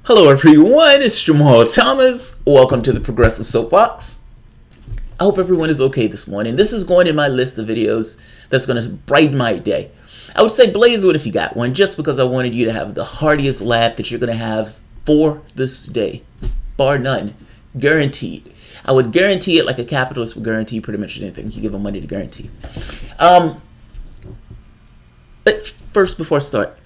Hello everyone, it's Jamarl Thomas. Welcome to the Progressive Soapbox. I hope everyone is okay this morning. This is going in my list of videos that's going to brighten my day. I would say blaze it if you got one, just because I wanted you to have the heartiest laugh that you're going to have for this day. Bar none. Guaranteed. I would guarantee it like a capitalist would guarantee pretty much anything. You give them money to guarantee. But first, before I start,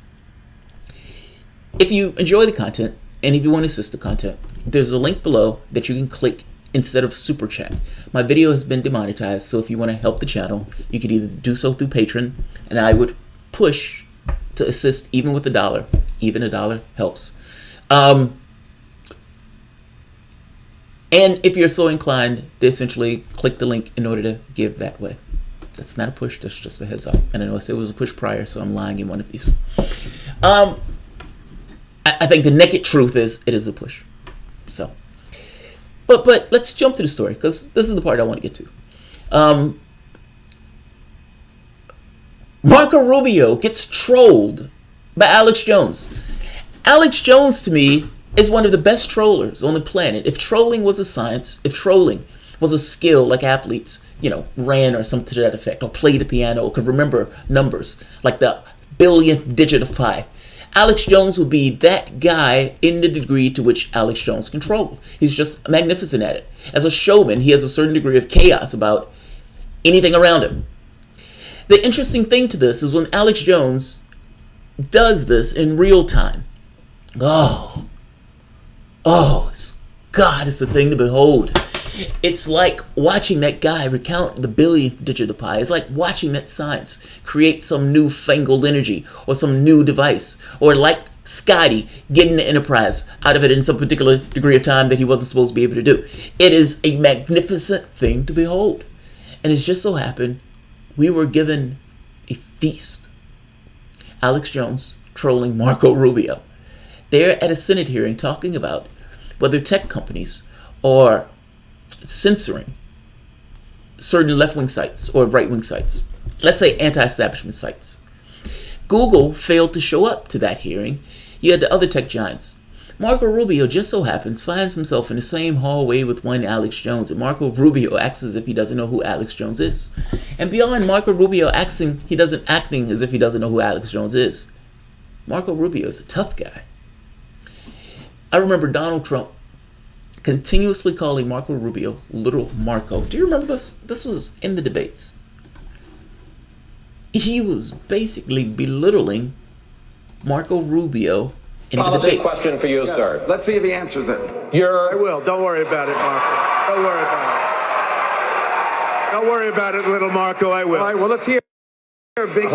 if you enjoy the content, and if you want to assist the content, there's a link below that you can click instead of Super Chat. My video has been demonetized, so if you want to help the channel, you could either do so through Patreon, and I would push to assist even with $1. Even $1 helps. And if you're so inclined to essentially click the link in order to give that way. That's not a push, that's just a heads up. And I know I said it was a push prior, so I'm lying in one of these. I think the naked truth is it is a push. So, but let's jump to the story, because this is the part I want to get to. Marco Rubio gets trolled by Alex Jones. Alex Jones, to me, is one of the best trollers on the planet. If trolling was a science, if trolling was a skill like athletes, ran or something to that effect, or play the piano, or could remember numbers, like the billionth digit of pi, Alex Jones would be that guy in the degree to which Alex Jones can troll. He's just magnificent at it. As a showman, he has a certain degree of chaos about anything around him. The interesting thing to this is when Alex Jones does this in real time. God, it's a thing to behold. It's like watching that guy recount the billionth digit of pi. It's like watching that science create some newfangled energy or some new device. Or like Scotty getting the Enterprise out of it in some particular degree of time that he wasn't supposed to be able to do. It is a magnificent thing to behold. And it just so happened we were given a feast. Alex Jones trolling Marco Rubio. They're at a Senate hearing talking about whether tech companies are censoring certain left-wing sites or right-wing sites. Let's say anti-establishment sites. Google failed to show up to that hearing. You had the other tech giants. Marco Rubio just so happens finds himself in the same hallway with one Alex Jones, and Marco Rubio acts as if he doesn't know who Alex Jones is. And beyond Marco Rubio acting as if he doesn't know who Alex Jones is, Marco Rubio is a tough guy. I remember Donald Trump continuously calling Marco Rubio Little Marco. Do you remember this? This was in the debates. He was basically belittling Marco Rubio in the debates. Policy question for you, yes, sir. Let's see if he answers it. I will. Don't worry about it, Marco. Don't worry about it. Don't worry about it, little Marco. I will. All right, well, let's hear. Big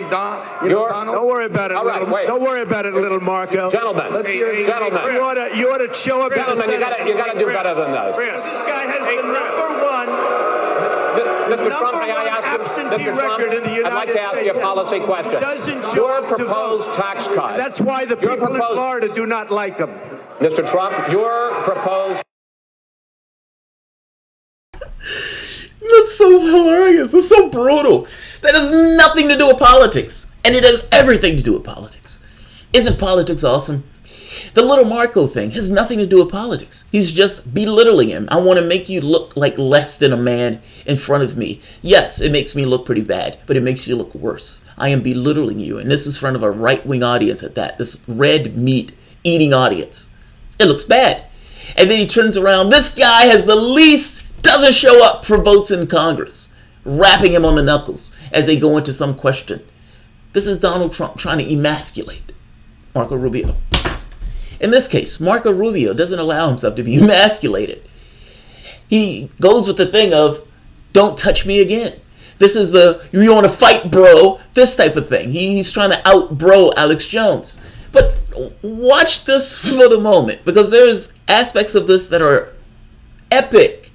Don. Donald. Don't worry about it. All right, wait. Don't worry about it, little Marco. Gentlemen, gentlemen. You ought to show up. Gentlemen, you got to do better than this. This guy has the number one. Mr. Trump, may I ask you, Mr. Trump, I'd like to ask you a policy question. Your proposed tax cut. That's why the people in Florida do not like him. Mr. Trump, your proposed. That's so hilarious. That's so brutal. That has nothing to do with politics. And it has everything to do with politics. Isn't politics awesome? The little Marco thing has nothing to do with politics. He's just belittling him. I want to make you look like less than a man in front of me. Yes, it makes me look pretty bad, but it makes you look worse. I am belittling you, and this is in front of a right-wing audience at that. This red meat eating audience. It looks bad. And then he turns around. This guy has the least, doesn't show up for votes in Congress, rapping him on the knuckles as they go into some question. This is Donald Trump trying to emasculate Marco Rubio. In this case, Marco Rubio doesn't allow himself to be emasculated. He goes with the thing of, don't touch me again. This is the, you want to fight, bro, this type of thing. He's trying to out-bro Alex Jones. But watch this for the moment, because there's aspects of this that are epic.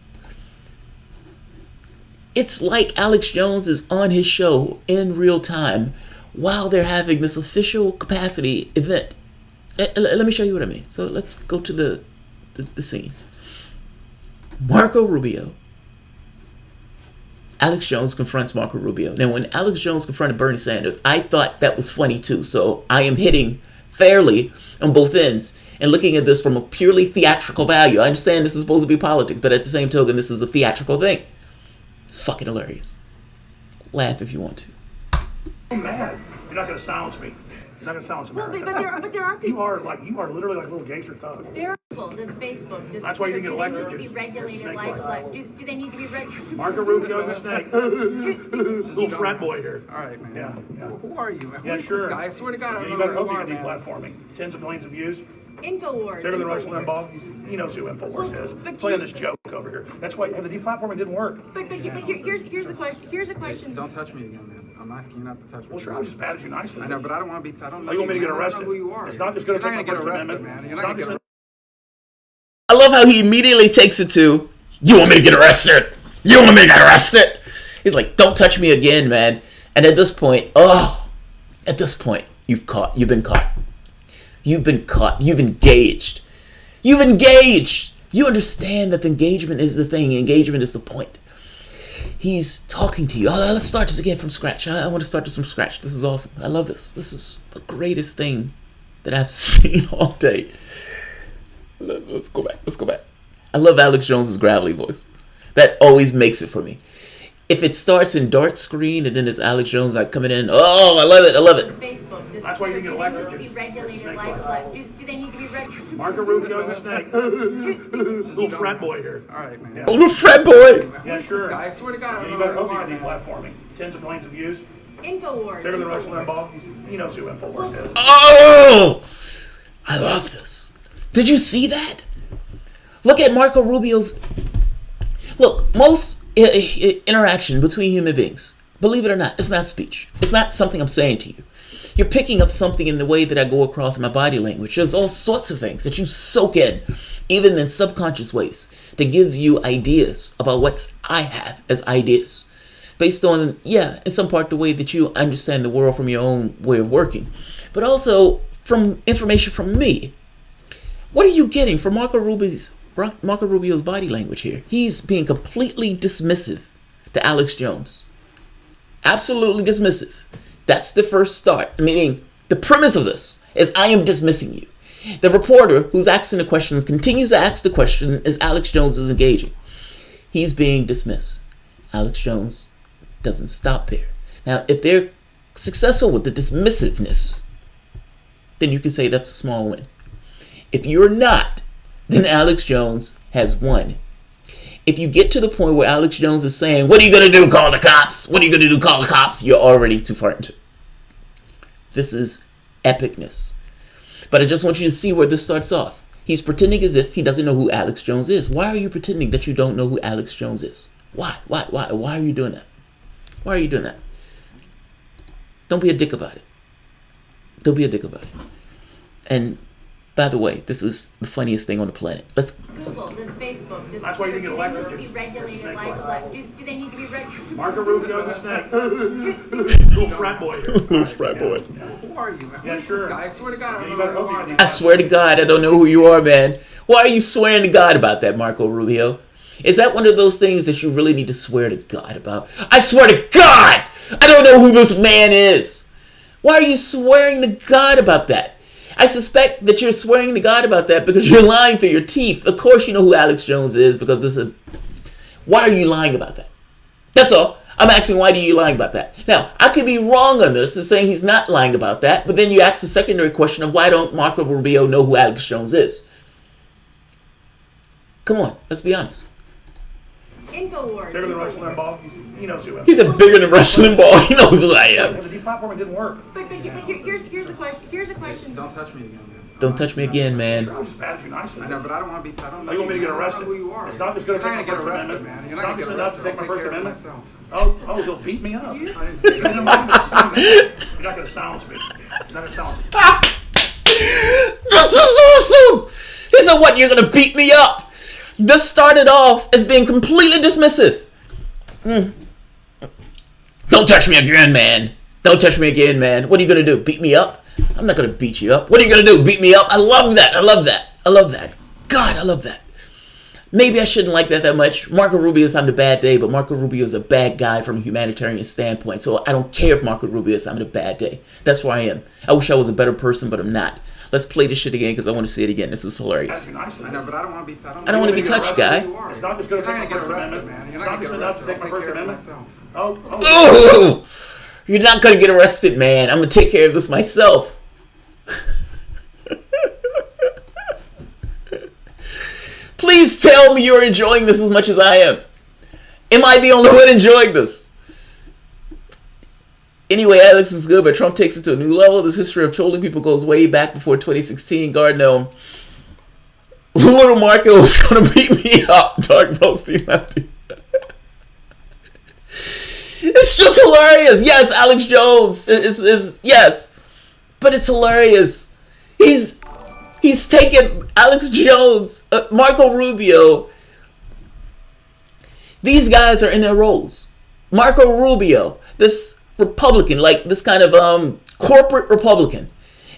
It's like Alex Jones is on his show in real time while they're having this official capacity event. Let me show you what I mean. So let's go to the scene. Marco Rubio. Alex Jones confronts Marco Rubio. Now, when Alex Jones confronted Bernie Sanders, I thought that was funny too. So I am hitting fairly on both ends. and looking at this from a purely theatrical value. I understand this is supposed to be politics, but at the same token, this is a theatrical thing. It's fucking hilarious. Laugh if you want to. I'm mad. You're not going to silence me. You're not going to silence America. But there are people. You are literally like a little gangster thug. There are people. Does Facebook? That's why you didn't get elected. Do they need to be regulated like? Do they need to be regulated? Marco Rubio, the snake. Little frat boy here. All right, man. Yeah. Who are you, man? Yeah, Who's sure. this guy? I swear to God, I don't You know better who hope you you are, can man. deplatform me. Tens of millions of views. Infowars. Bigger than Rush Limbaugh. He knows who Infowars is. Playing this joke over here. That's why. And the deplatforming didn't work. But here's the question. Here's a question. Don't touch me again, man. I'm asking you not to touch me. Well, sure. I just patted you nicely. I know, but I don't want to be. I don't know. You want me to get arrested? I don't know who you are. It's not just going to You're take not my gonna First get arrested, Amendment. man. You're It's not not gonna just I love how he immediately takes it to, you want me to get arrested? You want me to get arrested? He's like, don't touch me again, man. And at this point, you've been caught. You've been caught. You've engaged. You've engaged. You understand that the engagement is the thing. Engagement is the point. He's talking to you. Let's start this again from scratch. I want to start this from scratch. This is awesome. I love this. This is the greatest thing that I've seen all day. Let's go back. I love Alex Jones's gravelly voice. That always makes it for me. If it starts in dark screen and then it's Alex Jones like coming in, oh, I love it. Facebook. That's why you didn't get elected. Do they need to be regulated like? Do they need to be regulated? Marco Rubio, the snake. Little frat boy here. All right, man. Oh, little frat boy. Yeah, Who's sure. this guy? I swear to God, I don't You know better who hope you you are, can man. deplatform me. Tens of millions of views. Infowars. Bigger than Rush Limbaugh. He knows who Infowars is. Oh, I love this. Did you see that? Look at Marco Rubio's. Look, most interaction between human beings, believe it or not, it's not speech. It's not something I'm saying to you. You're picking up something in the way that I go across in my body language. There's all sorts of things that you soak in, even in subconscious ways, that gives you ideas about what I have as ideas. Based on, in some part the way that you understand the world from your own way of working. But also from information from me. What are you getting from Marco Rubio's body language here? He's being completely dismissive to Alex Jones. Absolutely dismissive. That's the first start. Meaning, the premise of this is I am dismissing you. The reporter who's asking the questions continues to ask the question as Alex Jones is engaging. He's being dismissed. Alex Jones doesn't stop there. Now, if they're successful with the dismissiveness, then you can say that's a small win. If you're not, then Alex Jones has won. If you get to the point where Alex Jones is saying, what are you going to do, call the cops? What are you going to do, call the cops? You're already too far into it. This is epicness. But I just want you to see where this starts off. He's pretending as if he doesn't know who Alex Jones is. Why are you pretending that you don't know who Alex Jones is? Why? Why are you doing that? Why are you doing that? Don't be a dick about it. Don't be a dick about it. And by the way, this is the funniest thing on the planet. Facebook. That's why you didn't get elected. Do they need to be regulated like? Do they need to be regulated? Marco Rubio, the snake. Little frat boy here. Little frat boy. Who are you, man? Yeah, Who's sure. this guy? I swear to God, I don't You know better who you hope are, you man. can I swear to God, I don't know who you are, man. Why are you swearing to God about that, Marco Rubio? Is that one of those things that you really need to swear to God about? I swear to God, I don't know who this man is. Why are you swearing to God about that? I suspect that you're swearing to God about that because you're lying through your teeth. Of course you know who Alex Jones is because this is... Why are you lying about that? That's all. I'm asking why are you lying about that? Now, I could be wrong on this and saying he's not lying about that, but then you ask the secondary question of why don't Marco Rubio know who Alex Jones is? Come on, let's be honest. Infowars. Bigger than Rush Limbaugh. He knows who. He said bigger than Rush Limbaugh. He knows who I am. The deplatforming didn't work. But here's the question. Here's a question. Don't touch me again, man. Don't touch me again, man. Sure, I just patted you nicely. I know, but I don't want to be. I don't know. You want me to get man. I arrested? don't know who you are. It's not just going to You're take not my gonna First get arrested, Amendment. man. You're It's not not gonna just get enough to arrested. take my I'll take First care of it Amendment. myself. Oh, they'll beat me up. I didn't say You're that. not going to silence me. You're not going to silence me. This is awesome! He said, what, you're gonna beat me up? This started off as being completely dismissive. Don't touch me again, man. Don't touch me again, man. What are you gonna do? Beat me up? I'm not gonna beat you up. What are you gonna do? Beat me up? I love that. I love that. I love that. God, I love that. Maybe I shouldn't like that much. Marco Rubio is having a bad day, but Marco Rubio is a bad guy from a humanitarian standpoint. So I don't care if Marco Rubio is having a bad day. That's where I am. I wish I was a better person, but I'm not. Let's play this shit again because I want to see it again. This is hilarious. I know, but I don't want to be. I don't want to be touched, guy. It's not just going to take my First arrested, Amendment. man. It's You're not not just gonna enough get to take my arrested. First Amendment. Myself. Oh, you're not gonna get arrested, man. I'm gonna take care of this myself. Please tell me you're enjoying this as much as I am. Am I the only one enjoying this? Anyway, Alex is good, but Trump takes it to a new level. This history of trolling people goes way back before 2016. God no. Little Marco is gonna beat me up. Dark Posty Lefty. It's just hilarious. Yes, Alex Jones is yes, but it's hilarious. He's taken Alex Jones, Marco Rubio. These guys are in their roles. Marco Rubio, this Republican, like this kind of corporate Republican,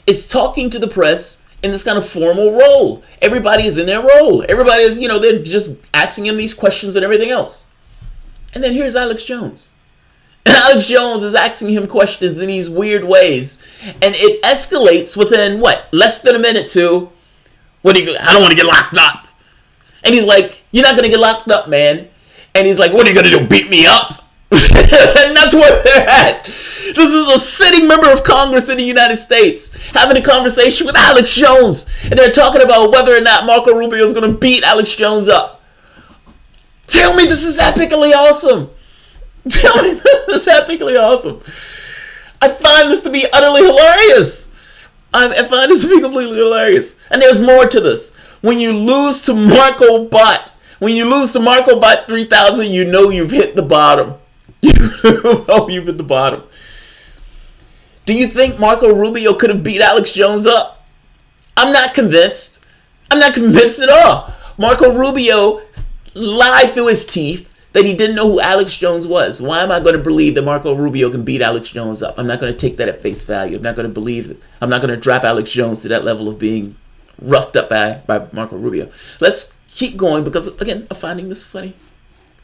is talking to the press in this kind of formal role. Everybody is in their role. Everybody is, they're just asking him these questions and everything else. And then here's Alex Jones. And Alex Jones is asking him questions in these weird ways. And it escalates within, less than a minute to, I don't want to get locked up. And he's like, you're not going to get locked up, man. And he's like, what are you going to do, beat me up? And that's where they're at. This is a sitting member of Congress in the United States having a conversation with Alex Jones. And they're talking about whether or not Marco Rubio is going to beat Alex Jones up. Tell me this is epically awesome. Tell me this is epically awesome. I find this to be utterly hilarious. I find this to be completely hilarious. And there's more to this. When you lose to Marco Bot 3000, you know you've hit the bottom. You know you've hit the bottom. Do you think Marco Rubio could have beat Alex Jones up? I'm not convinced. I'm not convinced at all. Marco Rubio lied through his teeth that he didn't know who Alex Jones was. Why am I going to believe that Marco Rubio can beat Alex Jones up? I'm not going to take that at face value. I'm not going to believe it. I'm not going to drop Alex Jones to that level of being roughed up by Marco Rubio. Let's keep going because, again, I'm finding this funny.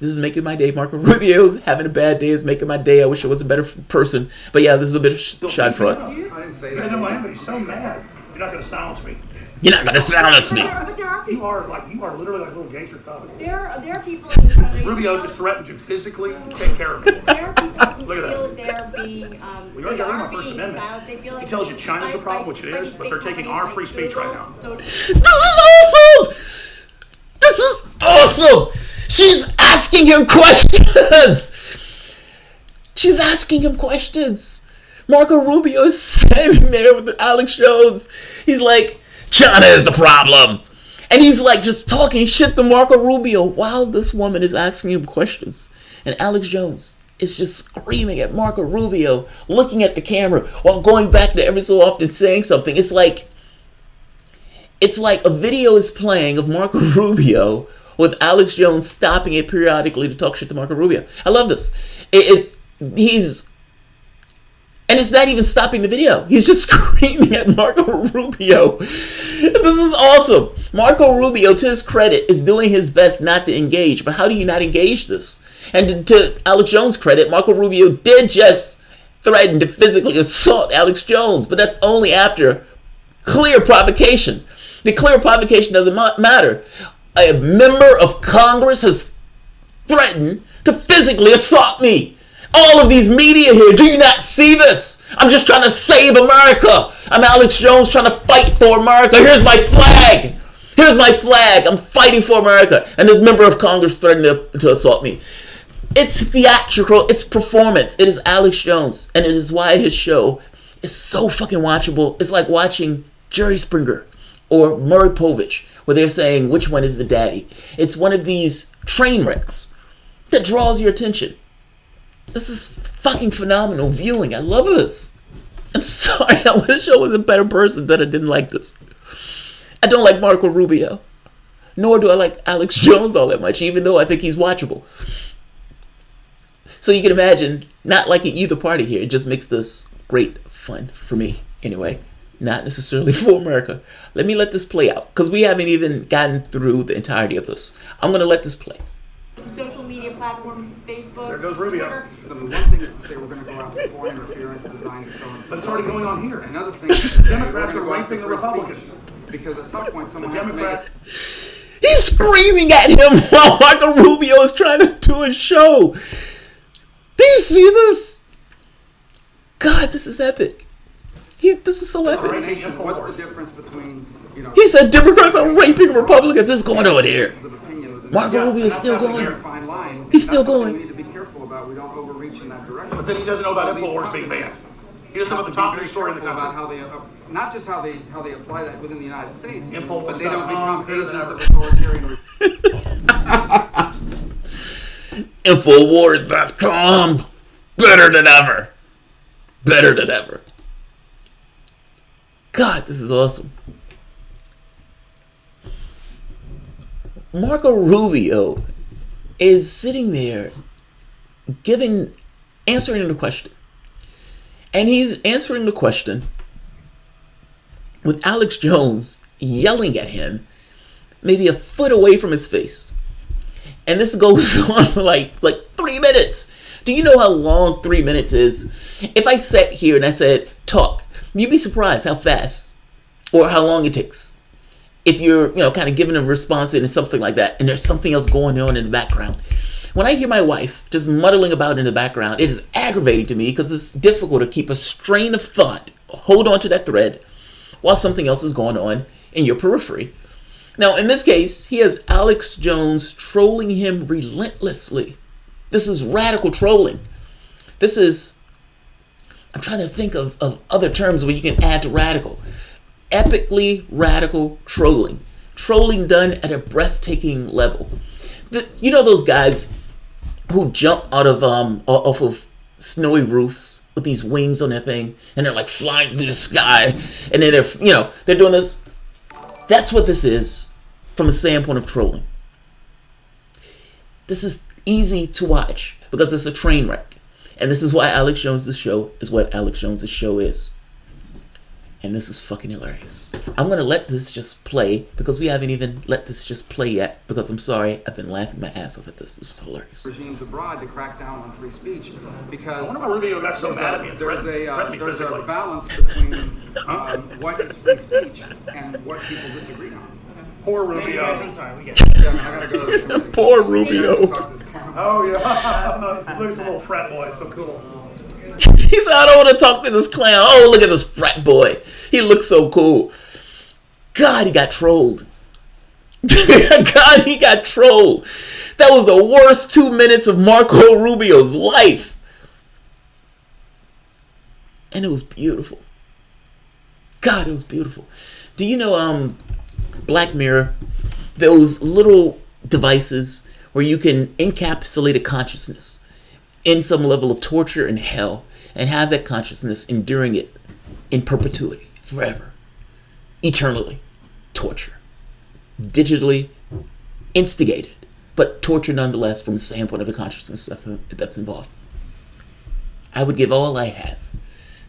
This is making my day. Marco Rubio having a bad day is making my day. I wish I was a better person. But yeah, this is a bit of schadenfreude. I didn't say I that. know I am, but he's so mad. You're not going to silence me. You're not going to silence me. But there are people. You are literally like a little gangster thug. There are people in this country. Rubio just threatened to physically take care of me. There are people who Look at feel that. that they're being We already got rid of my First Amendment. They feel like He tells you China's the problem, which it is, but they're taking our free speech right now. This is awesome! This is awesome! She's asking him questions! She's asking him questions. Marco Rubio is standing there with Alex Jones. He's like, China is the problem. And he's like just talking shit to Marco Rubio while this woman is asking him questions. And Alex Jones is just screaming at Marco Rubio, looking at the camera while going back to every so often saying something. It's like a video is playing of Marco Rubio with Alex Jones stopping it periodically to talk shit to Marco Rubio. I love this. And it's not even stopping the video. He's just screaming at Marco Rubio. This is awesome. Marco Rubio, to his credit, is doing his best not to engage. But how do you not engage this? And to Alex Jones' credit, Marco Rubio did just threaten to physically assault Alex Jones. But that's only after clear provocation. The clear provocation doesn't matter. A member of Congress has threatened to physically assault me. All of these media here, do you not see this? I'm just trying to save America. I'm Alex Jones trying to fight for America. Here's my flag. Here's my flag. I'm fighting for America. And this member of Congress threatened to assault me. It's theatrical. It's performance. It is Alex Jones. And it is why his show is so fucking watchable. It's like watching Jerry Springer or Maury Povich, where they're saying which one is the daddy. It's one of these train wrecks that draws your attention. This is fucking phenomenal viewing. I love this. I'm sorry. I wish I was a better person that I didn't like this. I don't like Marco Rubio. Nor do I like Alex Jones all that much, even though I think he's watchable. So you can imagine not liking either party here. It just makes this great fun for me. Anyway, not necessarily for America. Let me let this play out, because we haven't even gotten through the entirety of this. I'm going to let this play. Social media platforms Facebook, There goes Rubio. Twitter. So one thing is to say we're going to go after foreign interference, design, and so on. But it's already going on here. Another thing is to say Democrats we're are going to raping the go after free Republicans. speech, because at some point The someone has to make Democrat. it. He's screaming at him while Marco Rubio is trying to do a show. Do you see this? God, this is epic. This is so epic. Nation, what's the difference between, He said Democrats are raping Republicans. It's going on here. differences of opinion within Marco the- Rubio is still That's a very going. fine line. He's still That's something going. We need to be careful about. We don't overreach in that direction. But then he doesn't know about InfoWars being banned. He doesn't know about the top news story in the country. About how they, not just how they apply that within the United States, InfoWars.com, but they don't become better agents than of authoritarian. Infowars.com. Better than ever. Better than ever. God, this is awesome. Marco Rubio is sitting there answering the question. And he's answering the question with Alex Jones yelling at him maybe a foot away from his face. And this goes on for like 3 minutes. Do you know how long 3 minutes is? If I sat here and I said, talk, you'd be surprised how fast or how long it takes. If you're, kind of giving a response and something like that, and there's something else going on in the background. When I hear my wife just muddling about in the background, it is aggravating to me because it's difficult to keep a strain of thought, hold on to that thread, while something else is going on in your periphery. Now, in this case, he has Alex Jones trolling him relentlessly. This is radical trolling. This is, I'm trying to think of other terms where you can add to radical. Epically radical trolling. Trolling done at a breathtaking level. Those guys who jump out of off of snowy roofs with these wings on their thing, and they're like flying through the sky, and then they're doing this. That's what this is from the standpoint of trolling. This is easy to watch because it's a train wreck. And this is why Alex Jones' show is what Alex Jones' show is. And this is fucking hilarious. I'm going to let this just play because we haven't even let this just play yet because I'm sorry, I've been laughing my ass off at this. This is hilarious. Regimes abroad to crack down on free speech because I wonder why Rubio got so mad at me and threatened me there's physically. a balance between what is free speech and what people disagree on. Poor Rubio. I'm sorry, we get Yeah, I gotta go to somebody. Poor Rubio. Talk this clown. Oh, yeah. Looks a little frat boy. So cool. He said, I don't want to talk to this clown. Oh, look at this frat boy. He looks so cool. God, he got trolled. God, he got trolled. That was the worst 2 minutes of Marco Rubio's life. And it was beautiful. God, it was beautiful. Do you know Black Mirror? Those little devices where you can encapsulate a consciousness in some level of torture and hell and have that consciousness enduring it in perpetuity, forever, eternally. Torture. Digitally instigated, but torture nonetheless from the standpoint of the consciousness that's involved. I would give all I have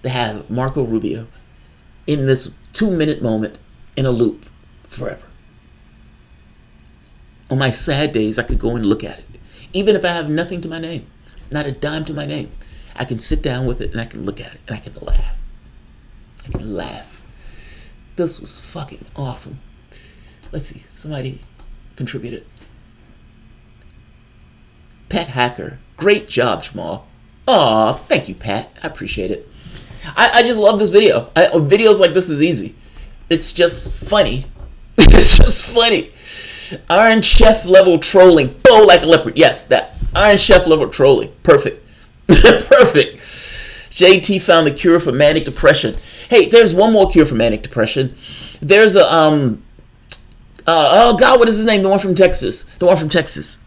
to have Marco Rubio in this 2 minute moment in a loop forever. On my sad days, I could go and look at it. Even if I have nothing to my name, not a dime to my name, I can sit down with it and I can look at it and I can laugh. I can laugh. This was fucking awesome. Let's see, somebody contributed. Pat Hacker, great job, Jamarl. Aw, thank you, Pat. I appreciate it. I just love this video. Videos like this is easy. It's just funny. It's just funny. Iron Chef level trolling. Oh, like a leopard. Yes, that. Iron Chef level trolling. Perfect. Perfect. JT found the cure for manic depression. Hey, there's one more cure for manic depression. There's a oh God, what is his name? The one from Texas.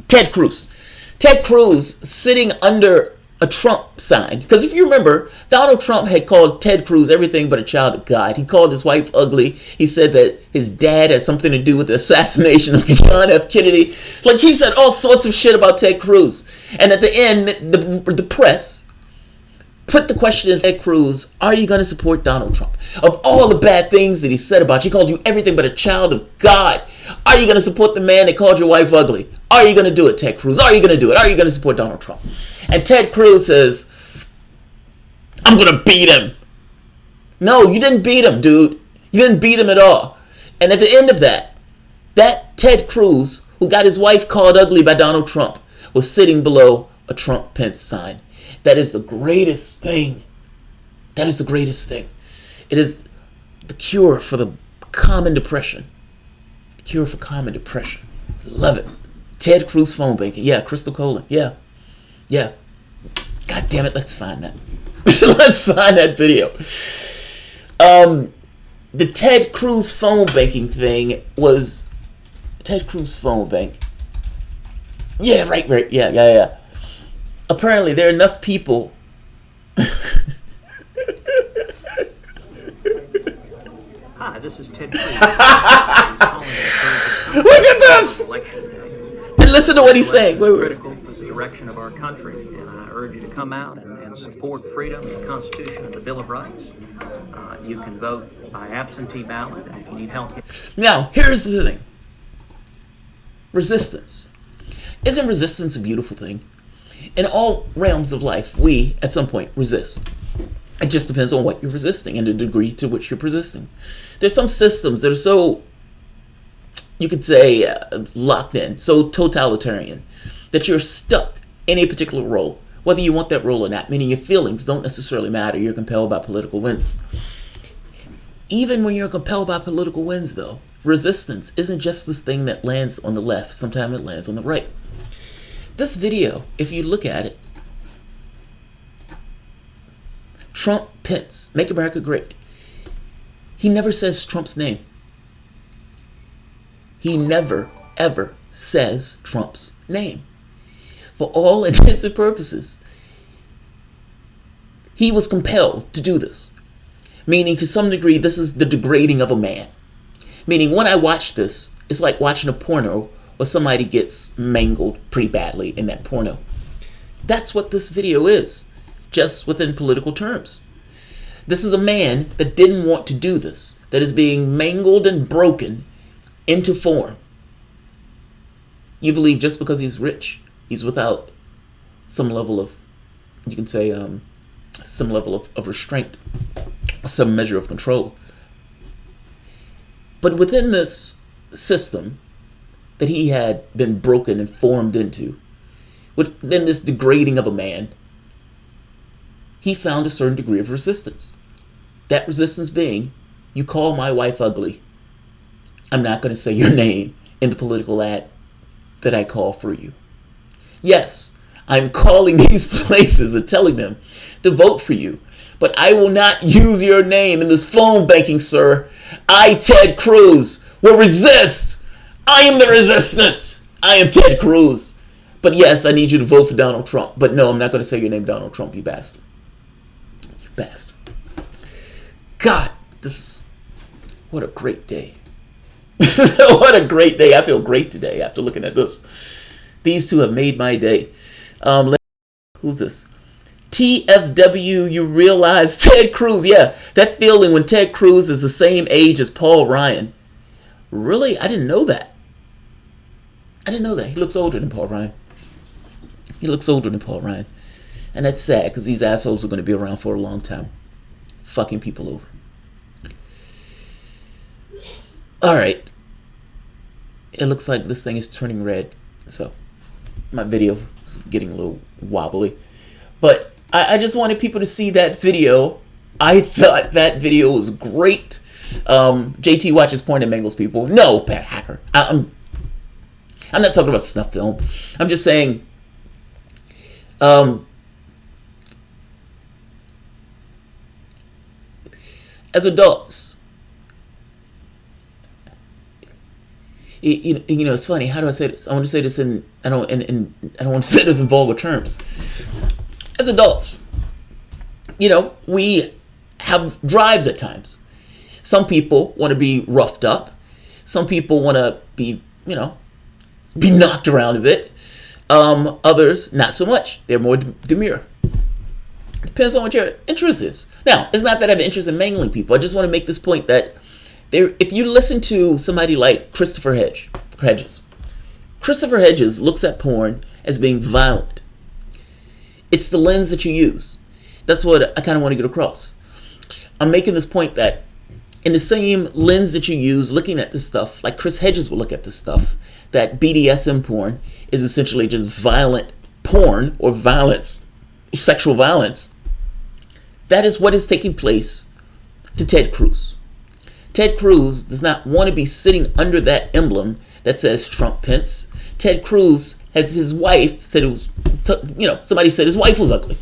Ted Cruz. Ted Cruz sitting under a Trump sign. Because if you remember, Donald Trump had called Ted Cruz everything but a child of God. He called his wife ugly. He said that his dad had something to do with the assassination of John F. Kennedy. Like, he said all sorts of shit about Ted Cruz. And at the end, the press put the question to Ted Cruz, are you going to support Donald Trump? Of all the bad things that he said about you, he called you everything but a child of God. Are you going to support the man that called your wife ugly? Are you going to do it, Ted Cruz? Are you going to do it? Are you going to support Donald Trump? And Ted Cruz says, I'm going to beat him. No, you didn't beat him, dude. You didn't beat him at all. And at the end of that Ted Cruz, who got his wife called ugly by Donald Trump, was sitting below a Trump-Pence sign. That is the greatest thing. That is the greatest thing. It is the cure for the common depression. The cure for common depression. Love it. Ted Cruz phone banking. Yeah, Crystal Colon. Yeah. Yeah. God damn it, let's find that. Let's find that video. The Ted Cruz phone banking thing was Ted Cruz phone bank. Yeah, right. Yeah. Apparently, there are enough people. Hi, this is Ted Cruz. Look at this! And listen to what he's saying. Wait. Critical for the direction of our country, and I urge you to come out and support freedom, the Constitution, and the Bill of Rights. You can vote by absentee ballot, and if you need help. Now, here's the thing. Resistance. Isn't resistance a beautiful thing? In all realms of life, we, at some point, resist. It just depends on what you're resisting and the degree to which you're resisting. There's some systems that are so, you could say, locked in, so totalitarian, that you're stuck in a particular role, whether you want that role or not, meaning your feelings don't necessarily matter. You're compelled by political winds. Even when you're compelled by political winds, though, resistance isn't just this thing that lands on the left. Sometimes it lands on the right. This video, if you look at it, Trump, Pence, Make America Great. He never says Trump's name. He never, ever says Trump's name. For all intents and purposes, he was compelled to do this. Meaning, to some degree, this is the degrading of a man. Meaning, when I watch this, it's like watching a porno where somebody gets mangled pretty badly in that porno. That's what this video is, just within political terms. This is a man that didn't want to do this, that is being mangled and broken into form. You believe just because he's rich, he's without some level of, you can say, some level of restraint, some measure of control. But within this system that he had been broken and formed into, within this degrading of a man, he found a certain degree of resistance. That resistance being, you call my wife ugly, I'm not going to say your name in the political ad that I call for you. Yes, I'm calling these places and telling them to vote for you, but I will not use your name in this phone banking, sir. I, Ted Cruz, will resist. I am the resistance. I am Ted Cruz. But yes, I need you to vote for Donald Trump. But no, I'm not going to say your name, Donald Trump, you bastard. You bastard. God, what a great day. What a great day. I feel great today after looking at this. These two have made my day. Who's this? TFW, you realize Ted Cruz. Yeah, that feeling when Ted Cruz is the same age as Paul Ryan. Really? I didn't know that. He looks older than Paul Ryan. And that's sad because these assholes are going to be around for a long time. Fucking people over. Alright. It looks like this thing is turning red. So, my video is getting a little wobbly. But I just wanted people to see that video. I thought that video was great. JT watches porn and mangles people. No, Pat Hacker. I'm not talking about snuff film. I'm just saying, as adults, you know, it's funny. How do I say this? I want to say this I don't want to say this in vulgar terms. As adults, you know, we have drives at times. Some people want to be roughed up. Some people want to be, you know, be knocked around a bit. Others, not so much. They're more demure. Depends on what your interest is. Now, it's not that I have an interest in mangling people. I just want to make this point that If you listen to somebody like Hedges looks at porn as being violent. It's the lens that you use. That's what I kind of want to get across. I'm making this point that in the same lens that you use looking at this stuff, like Chris Hedges will look at this stuff, that BDSM porn is essentially just violent porn or violence, sexual violence. That is what is taking place to Ted Cruz. Ted Cruz does not want to be sitting under that emblem that says Trump Pence. Ted Cruz has his wife said it was, somebody said his wife was ugly.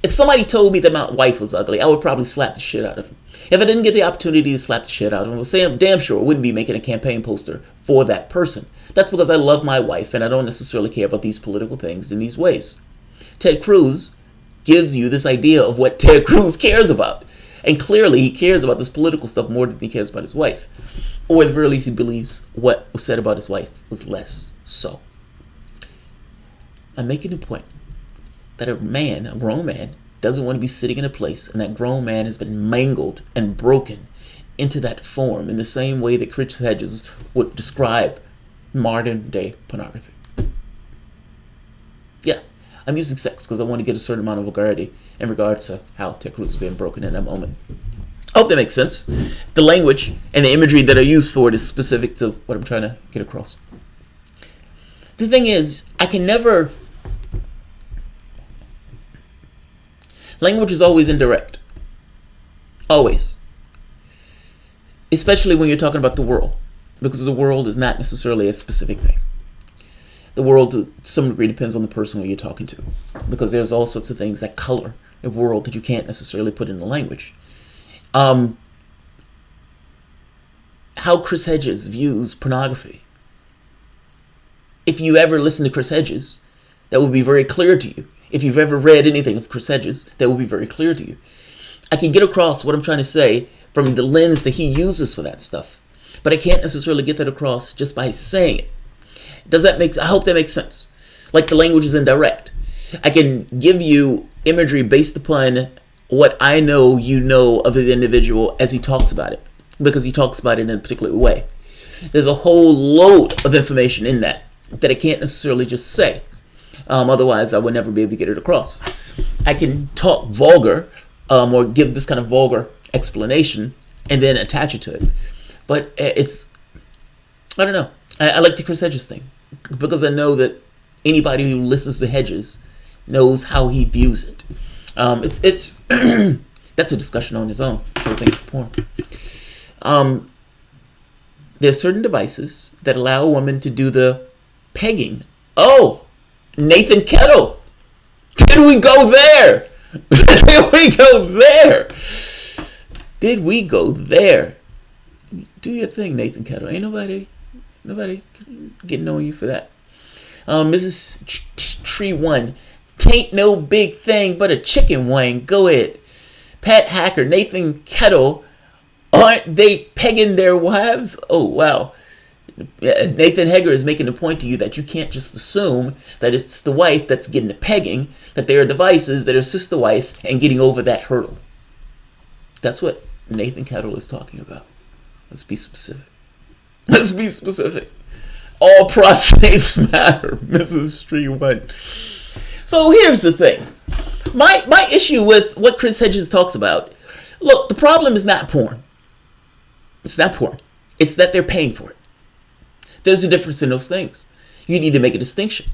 If somebody told me that my wife was ugly, I would probably slap the shit out of him. If I didn't get the opportunity to slap the shit out of him, I would say I'm damn sure I wouldn't be making a campaign poster for that person. That's because I love my wife and I don't necessarily care about these political things in these ways. Ted Cruz gives you this idea of what Ted Cruz cares about. And clearly he cares about this political stuff more than he cares about his wife. Or at the very least he believes what was said about his wife was less so. I'm making a point that a grown man, doesn't want to be sitting in a place, and that grown man has been mangled and broken into that form in the same way that Chris Hedges would describe modern day pornography. Yeah, I'm using sex because I want to get a certain amount of vulgarity in regards to how Ted Cruz is being broken in that moment. I hope that makes sense. The language and the imagery that I use for it is specific to what I'm trying to get across. The thing is, language is always indirect. Always. Especially when you're talking about the world. Because the world is not necessarily a specific thing. The world, to some degree, depends on the person who you're talking to. Because there's all sorts of things that color a world that you can't necessarily put into language. How Chris Hedges views pornography. If you ever listen to Chris Hedges, that will be very clear to you. If you've ever read anything of Chris Hedges, that will be very clear to you. I can get across what I'm trying to say from the lens that he uses for that stuff. But I can't necessarily get that across just by saying it. I hope that makes sense. Like the language is indirect. I can give you imagery based upon what I know you know of the individual as he talks about it. Because he talks about it in a particular way. There's a whole load of information in that I can't necessarily just say. Otherwise, I would never be able to get it across. I can talk vulgar or give this kind of vulgar explanation and then attach it to it. But I don't know. I like the Chris Hedges thing because I know that anybody who listens to Hedges knows how he views it. It's that's a discussion on its own. So I think it's porn. There's certain devices that allow a woman to do the pegging. Oh! Nathan Kettle. Did we go there? Did we go there? Did we go there? Do your thing, Nathan Kettle. Ain't nobody getting on you for that. Mrs. Tree 1. Tain't no big thing but a chicken wing. Go ahead. Pat Hacker, Nathan Kettle. Aren't they pegging their wives? Oh, wow. Nathan Hager is making a point to you that you can't just assume that it's the wife that's getting the pegging, that there are devices that assist the wife in getting over that hurdle. That's what Nathan Kettle is talking about. Let's be specific. Let's be specific. All prostates matter, Mrs. Tree 1. So here's the thing. My issue with what Chris Hedges talks about, look, the problem is not porn. It's not porn. It's that they're paying for it. There's a difference in those things. You need to make a distinction.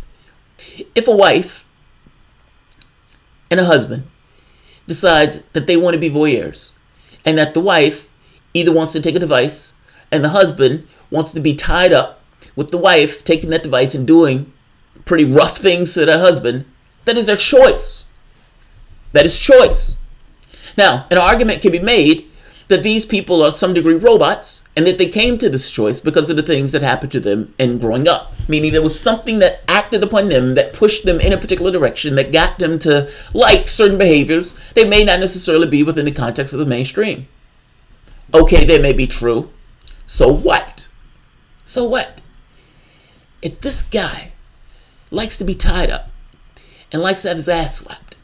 If a wife and a husband decides that they want to be voyeurs, and that the wife either wants to take a device and the husband wants to be tied up with the wife taking that device and doing pretty rough things to the husband, that is their choice. That is choice. Now, an argument can be made that these people are some degree robots and that they came to this choice because of the things that happened to them in growing up. Meaning there was something that acted upon them that pushed them in a particular direction that got them to like certain behaviors. They may not necessarily be within the context of the mainstream. Okay, they may be true. So what? So what? If this guy likes to be tied up and likes to have his ass slapped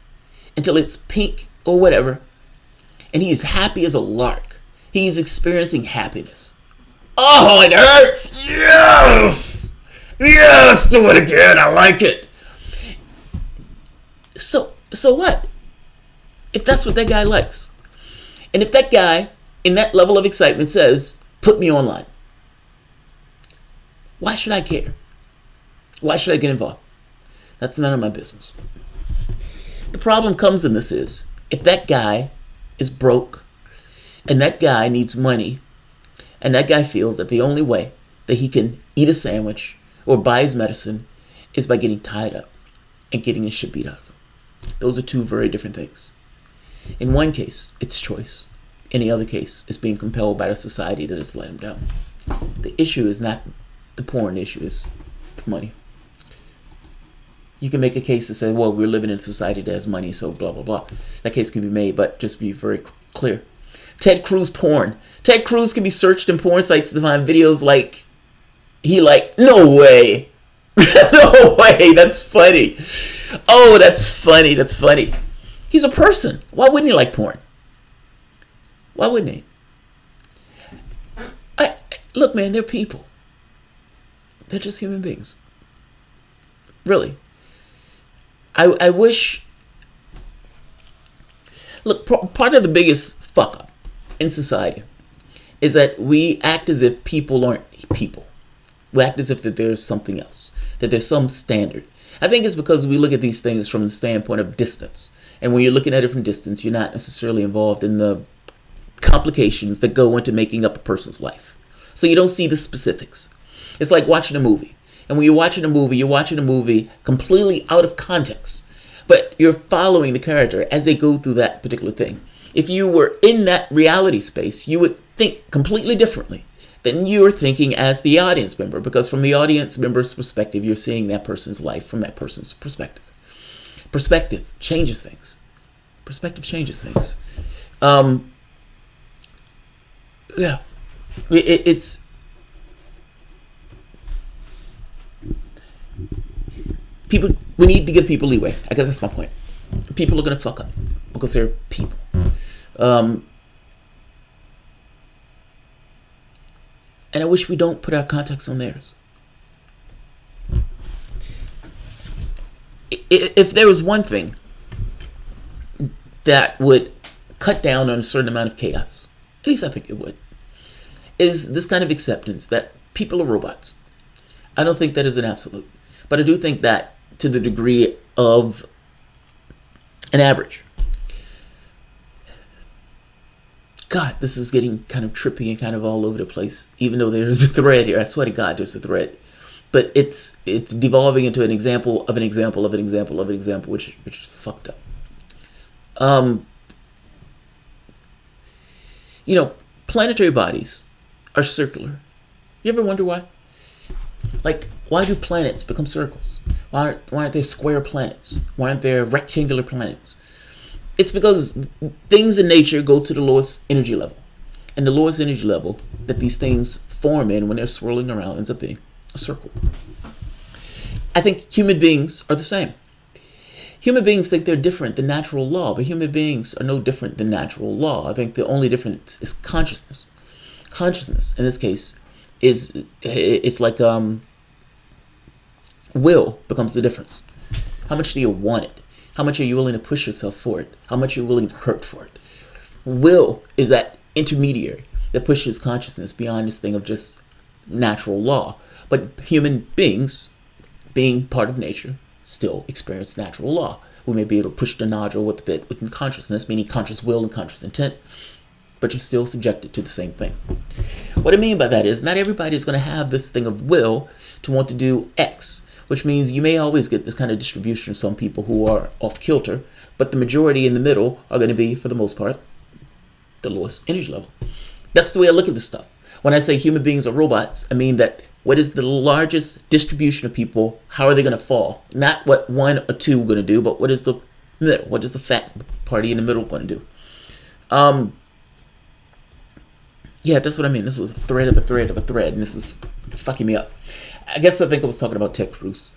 until it's pink or whatever, and he's happy as a lark He's experiencing happiness. Oh, it hurts! Yes! Yes! Do it again! I like it! So what? If that's what that guy likes. And if that guy, in that level of excitement, says, put me online. Why should I care? Why should I get involved? That's none of my business. The problem comes in this is, if that guy is broke, and that guy needs money, and that guy feels that the only way that he can eat a sandwich or buy his medicine is by getting tied up and getting his shit beat out of him. Those are two very different things. In one case, it's choice. In the other case, it's being compelled by the society that has let him down. The issue is not the porn, the issue is the money. You can make a case to say, well, we're living in a society that has money, so blah, blah, blah. That case can be made, but just be very clear. Ted Cruz porn. Ted Cruz can be searched in porn sites to find videos no way. No way, that's funny. Oh, that's funny, that's funny. He's a person. Why wouldn't he like porn? Why wouldn't he? Look, man, they're people. They're just human beings. Really. I wish... Look, part of the biggest fuck up in society is that we act as if people aren't people. We act as if that there's something else, that there's some standard. I think it's because we look at these things from the standpoint of distance. And when you're looking at it from distance, you're not necessarily involved in the complications that go into making up a person's life. So you don't see the specifics. It's like watching a movie. And when you're watching a movie completely out of context. But you're following the character as they go through that particular thing. If you were in that reality space, you would think completely differently than you are thinking as the audience member. Because from the audience member's perspective, you're seeing that person's life from that person's perspective. Perspective changes things. Perspective changes things. Yeah. It's... People, we need to give people leeway. I guess that's my point. People are going to fuck up because they're people. And I wish we don't put our context on theirs. If there was one thing that would cut down on a certain amount of chaos, at least I think it would, is this kind of acceptance that people are robots. I don't think that is an absolute. But I do think that to the degree of an average. God, this is getting kind of trippy and kind of all over the place. Even though there's a thread here. I swear to God, there's a thread. But it's devolving into an example of an example of an example of an example, which is fucked up. Planetary bodies are circular. You ever wonder why? Like, why do planets become circles? Why aren't there square planets? Why aren't there rectangular planets? It's because things in nature go to the lowest energy level. And the lowest energy level that these things form in when they're swirling around ends up being a circle. I think human beings are the same. Human beings think they're different than natural law, but human beings are no different than natural law. I think the only difference is consciousness. Consciousness, in this case, it's like will becomes the difference. How much do you want it? How much are you willing to push yourself for it? How much are you willing to hurt for it? Will is that intermediary that pushes consciousness beyond this thing of just natural law. But human beings, being part of nature, still experience natural law. We may be able to push the nodule with a bit within consciousness, meaning conscious will and conscious intent, but you're still subjected to the same thing. What I mean by that is not everybody is going to have this thing of will to want to do X, which means you may always get this kind of distribution of some people who are off kilter, but the majority in the middle are going to be, for the most part, the lowest energy level. That's the way I look at this stuff. When I say human beings are robots, I mean that what is the largest distribution of people, how are they going to fall? Not what one or two are going to do, but what is the middle? What is the fat party in the middle going to do? Yeah, that's what I mean. This was a thread of a thread of a thread, and this is fucking me up. I guess I think I was talking about Ted Cruz.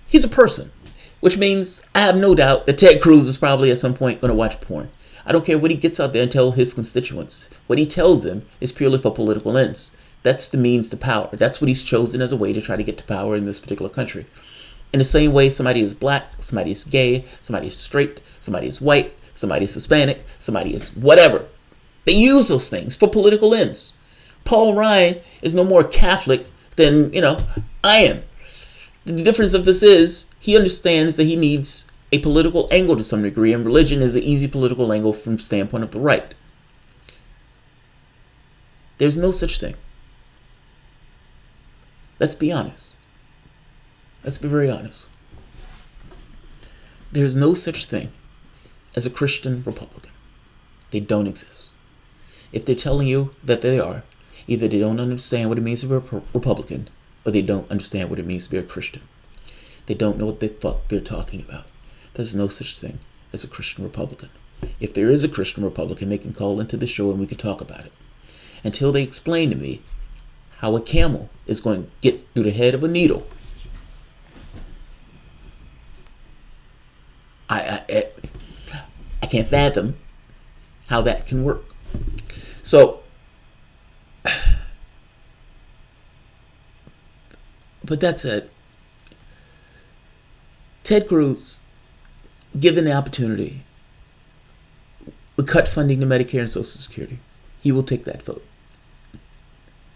He's a person, which means I have no doubt that Ted Cruz is probably at some point going to watch porn. I don't care what he gets out there and tell his constituents. What he tells them is purely for political ends. That's the means to power. That's what he's chosen as a way to try to get to power in this particular country. In the same way, somebody is black, somebody is gay, somebody is straight, somebody is white, somebody is Hispanic, somebody is whatever. They use those things for political ends. Paul Ryan is no more Catholic than, I am. The difference of this is he understands that he needs a political angle to some degree, and religion is an easy political angle from the standpoint of the right. There's no such thing. Let's be honest. Let's be very honest. There's no such thing as a Christian Republican. They don't exist. If they're telling you that they are, either they don't understand what it means to be a Republican, or they don't understand what it means to be a Christian. They don't know what the fuck they're talking about. There's no such thing as a Christian Republican. If there is a Christian Republican, they can call into the show and we can talk about it. Until they explain to me how a camel is going to get through the head of a needle, I can't fathom how that can work. So, but that said, Ted Cruz, given the opportunity, would cut funding to Medicare and Social Security. He will take that vote.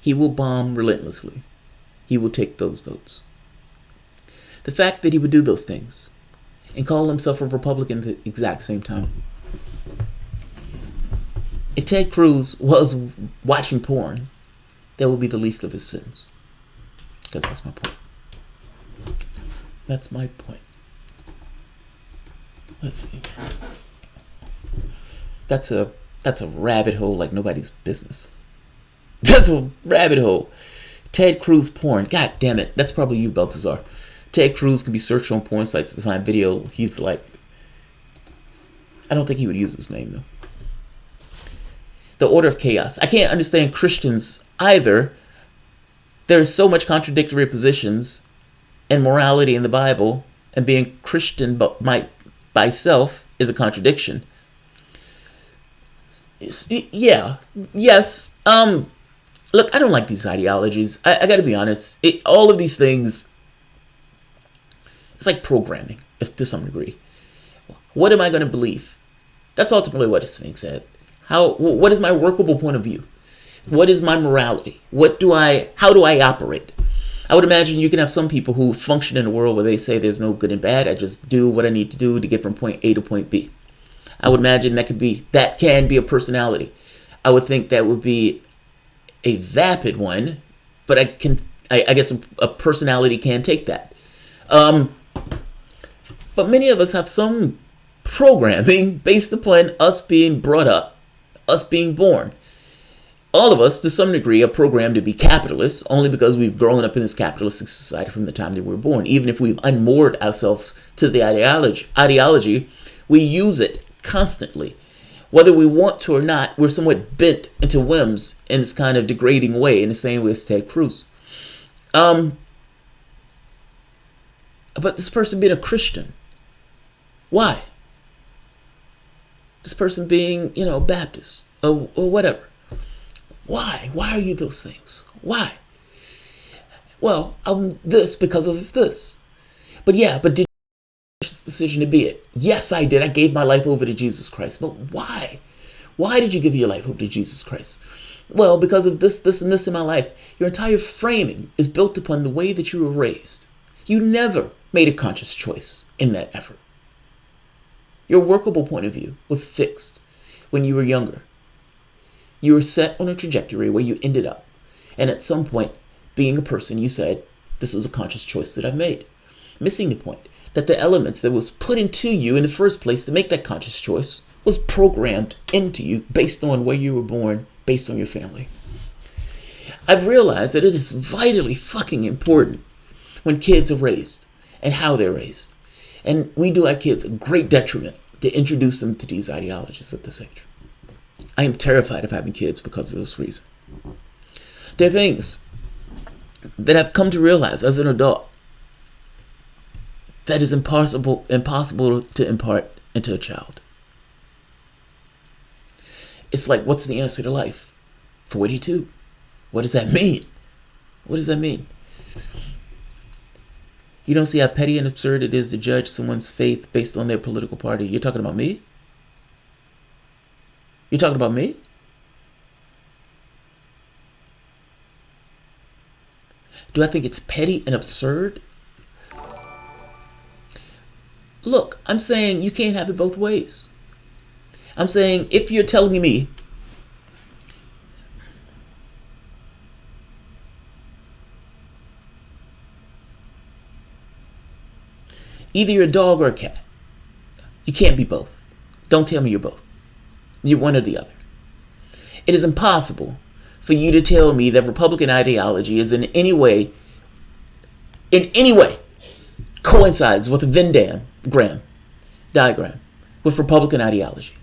He will bomb relentlessly. He will take those votes. The fact that he would do those things and call himself a Republican at the exact same time. If Ted Cruz was watching porn, that would be the least of his sins. Because that's my point. That's my point. Let's see. That's a rabbit hole like nobody's business. That's a rabbit hole. Ted Cruz porn. God damn it. That's probably you, Baltazar. Ted Cruz can be searched on porn sites to find video. He's like, I don't think he would use his name though. The order of chaos. I can't understand Christians either. There's so much contradictory positions and morality in the Bible, and being Christian by self is a contradiction. Yeah. Yes. Look, I don't like these ideologies. I gotta be honest. All of these things, it's like programming, if to some degree. What am I gonna believe? That's ultimately what it's being said. What is my workable point of view? What is my morality? How do I operate? I would imagine you can have some people who function in a world where they say there's no good and bad. I just do what I need to do to get from point A to point B. I would imagine that can be a personality. I would think that would be a vapid one, but I guess a personality can take that. But many of us have some programming based upon us being brought up, us being born. All of us, to some degree, are programmed to be capitalists only because we've grown up in this capitalistic society from the time that we were born. Even if we've unmoored ourselves to the ideology, we use it constantly. Whether we want to or not, we're somewhat bent into whims in this kind of degrading way, in the same way as Ted Cruz. But this person being a Christian, why? This person being, Baptist or whatever. Why? Why are you those things? Why? Well, I'm this because of this. But did you make this decision to be it? Yes, I did. I gave my life over to Jesus Christ. But why? Why did you give your life over to Jesus Christ? Well, because of this, and this in my life. Your entire framing is built upon the way that you were raised. You never made a conscious choice in that effort. Your workable point of view was fixed when you were younger. You were set on a trajectory where you ended up. And at some point, being a person, you said, this is a conscious choice that I've made. Missing the point that the elements that was put into you in the first place to make that conscious choice was programmed into you based on where you were born, based on your family. I've realized that it is vitally fucking important when kids are raised and how they're raised. And we do our kids a great detriment to introduce them to these ideologies at this age. I am terrified of having kids because of this reason. There are things that I've come to realize as an adult that is impossible to impart into a child. It's like, what's the answer to life? 42. What does that mean? What does that mean? You don't see how petty and absurd it is to judge someone's faith based on their political party. You're talking about me? You're talking about me? Do I think it's petty and absurd? Look, I'm saying you can't have it both ways. I'm saying if you're telling me either you're a dog or a cat, you can't be both. Don't tell me you're both. You're one or the other. It is impossible for you to tell me that Republican ideology is in any way coincides with a Venn diagram with Republican ideology.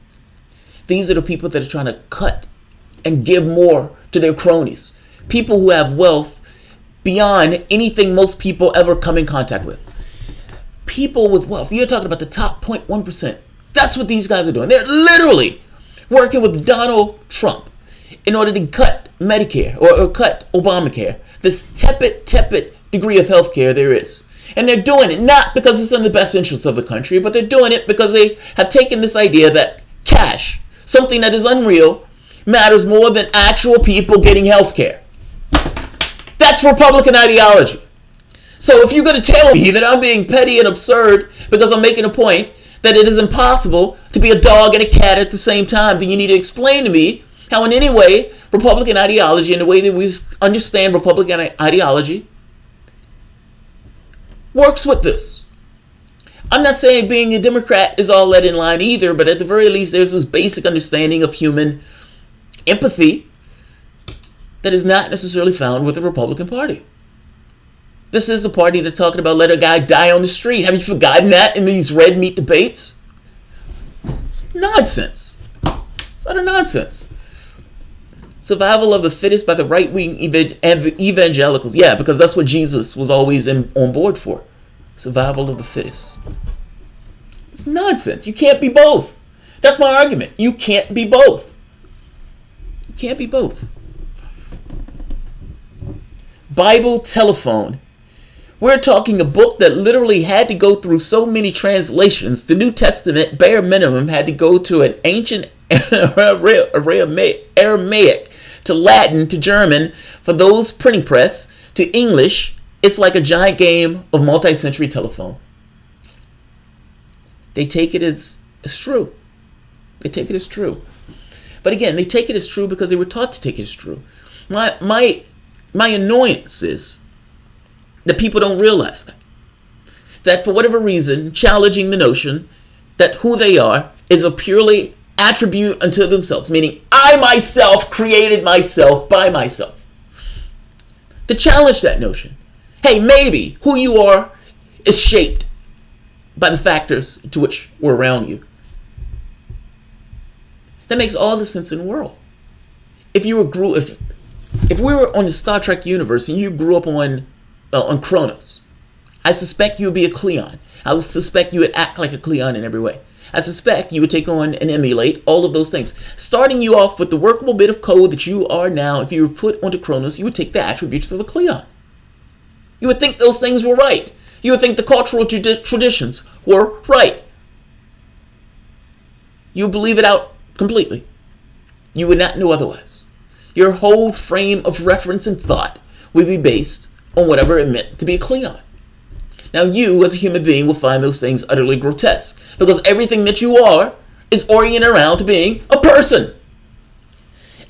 These are the people that are trying to cut and give more to their cronies. People who have wealth beyond anything most people ever come in contact with. People with wealth. You're talking about the top 0.1%. That's what these guys are doing. They're literally working with Donald Trump in order to cut Medicare or cut Obamacare. This tepid degree of health care there is. And they're doing it not because it's in the best interest of the country, but they're doing it because they have taken this idea that cash, something that is unreal, matters more than actual people getting health care. That's Republican ideology. So if you're going to tell me that I'm being petty and absurd because I'm making a point that it is impossible to be a dog and a cat at the same time, then you need to explain to me how in any way Republican ideology and the way that we understand Republican ideology works with this. I'm not saying being a Democrat is all that in line either, but at the very least there's this basic understanding of human empathy that is not necessarily found with the Republican Party. This is the party that's talking about let a guy die on the street. Have you forgotten that in these red meat debates? It's nonsense. It's utter nonsense. Survival of the fittest by the right-wing evangelicals. Yeah, because that's what Jesus was always on board for. Survival of the fittest. It's nonsense. You can't be both. That's my argument. You can't be both. You can't be both. Bible telephone. We're talking a book that literally had to go through so many translations. The New Testament, bare minimum, had to go to an ancient Aramaic to Latin to German for those printing press to English. It's like a giant game of multi-century telephone. They take it as true. They take it as true. But again, they take it as true because they were taught to take it as true. My annoyance is that people don't realize that for whatever reason, challenging the notion that who they are is a purely attribute unto themselves, meaning I myself created myself by myself. To challenge that notion, hey, maybe who you are is shaped by the factors to which were around you. That makes all the sense in the world. If we were on the Star Trek universe and you grew up on Kronos, I suspect you would be a Cleon. I would suspect you would act like a Cleon in every way. I suspect you would take on and emulate all of those things. Starting you off with the workable bit of code that you are now, if you were put onto Kronos, you would take the attributes of a Cleon. You would think those things were right. You would think the cultural traditions were right. You would believe it out completely. You would not know otherwise. Your whole frame of reference and thought would be based on whatever it meant to be a Cleon. Now you, as a human being, will find those things utterly grotesque because everything that you are is oriented around to being a person.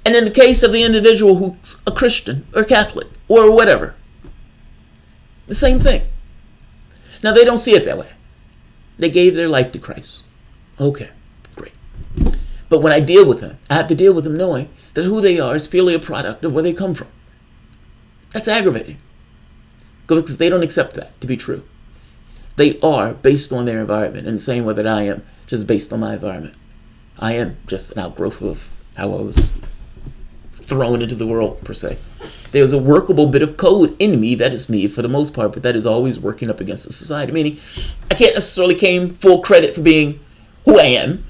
And in the case of the individual who's a Christian or Catholic or whatever, the same thing. Now they don't see it that way. They gave their life to Christ. Okay, great. But when I deal with them, I have to deal with them knowing that who they are is purely a product of where they come from. That's aggravating. Because they don't accept that to be true. They are based on their environment in the same way that I am just based on my environment. I am just an outgrowth of how I was thrown into the world, per se. There's a workable bit of code in me that is me for the most part, but that is always working up against the society. Meaning, I can't necessarily claim full credit for being who I am,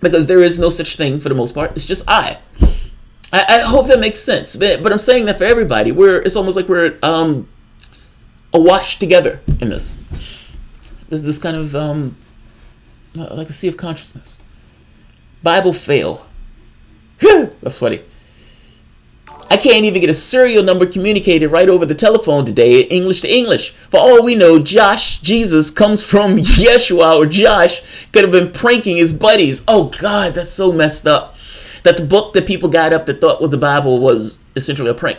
because there is no such thing for the most part. It's just I hope that makes sense. But I'm saying that for everybody. It's almost like we're awash together in this. There's this kind of like a sea of consciousness. Bible fail. That's funny. I can't even get a serial number communicated right over the telephone today, English to English. For all we know, Jesus comes from Yeshua, or Josh could have been pranking his buddies. Oh God, that's so messed up. That the book that people got up that thought was the Bible was essentially a prank.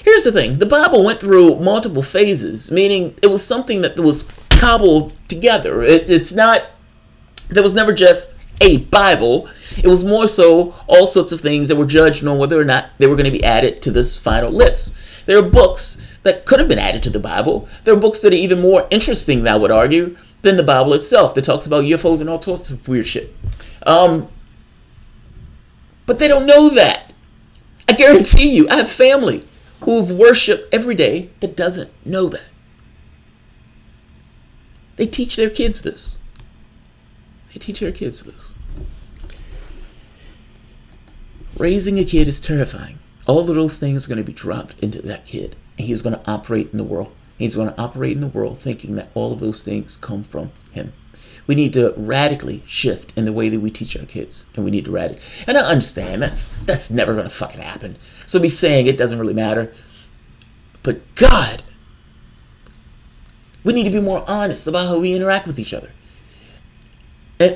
Here's the thing. The Bible went through multiple phases, meaning it was something that was cobbled together. It's not, there was never just a Bible. It was more so all sorts of things that were judged on whether or not they were going to be added to this final list. There are books that could have been added to the Bible. There are books that are even more interesting, I would argue, than the Bible itself, that talks about UFOs and all sorts of weird shit. But they don't know that. I guarantee you, I have family who have worshiped every day that doesn't know that. They teach their kids this. Raising a kid is terrifying. All of those things are going to be dropped into that kid, and he's going to operate in the world. He's going to operate in the world thinking that all of those things come from him. We need to radically shift in the way that we teach our kids, and we need to radically. And I understand that's never going to fucking happen. So me saying it doesn't really matter. But God, we need to be more honest about how we interact with each other. And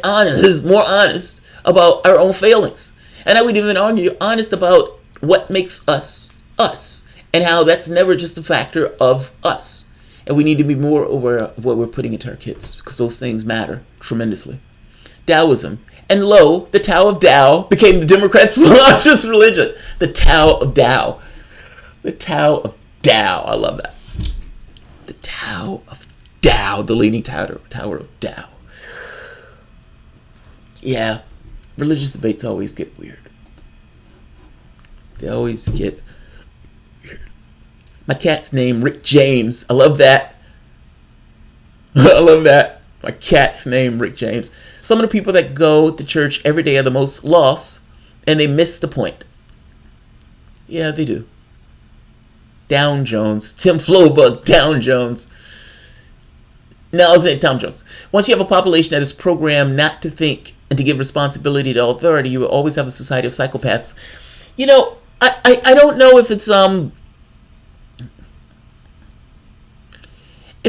more honest about our own failings. And I would even argue honest about what makes us us, and how that's never just a factor of us. And we need to be more aware of what we're putting into our kids, because those things matter tremendously. Taoism. And lo, the Tao of Tao became the Democrats' largest religion. The Tao of Tao. The Tao of Tao. I love that. The Tao of Tao. The leaning tower of Tao. Yeah, religious debates always get weird. They always get weird. My cat's name, Rick James. I love that. I love that. My cat's name, Rick James. Some of the people that go to church every day are the most lost, and they miss the point. Yeah, they do. Down Jones. Tim Flowbug, Down Jones. No, I was saying Tom Jones. Once you have a population that is programmed not to think and to give responsibility to authority, you will always have a society of psychopaths. You know, I don't know if it's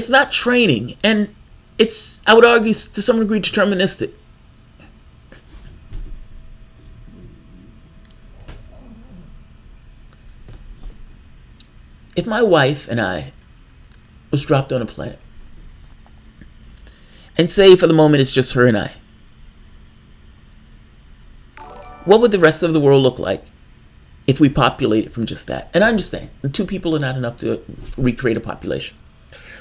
not training, and it's, I would argue, to some degree deterministic. If my wife and I was dropped on a planet, and say for the moment it's just her and I, what would the rest of the world look like if we populated from just that? And I understand, 2 people are not enough to recreate a population.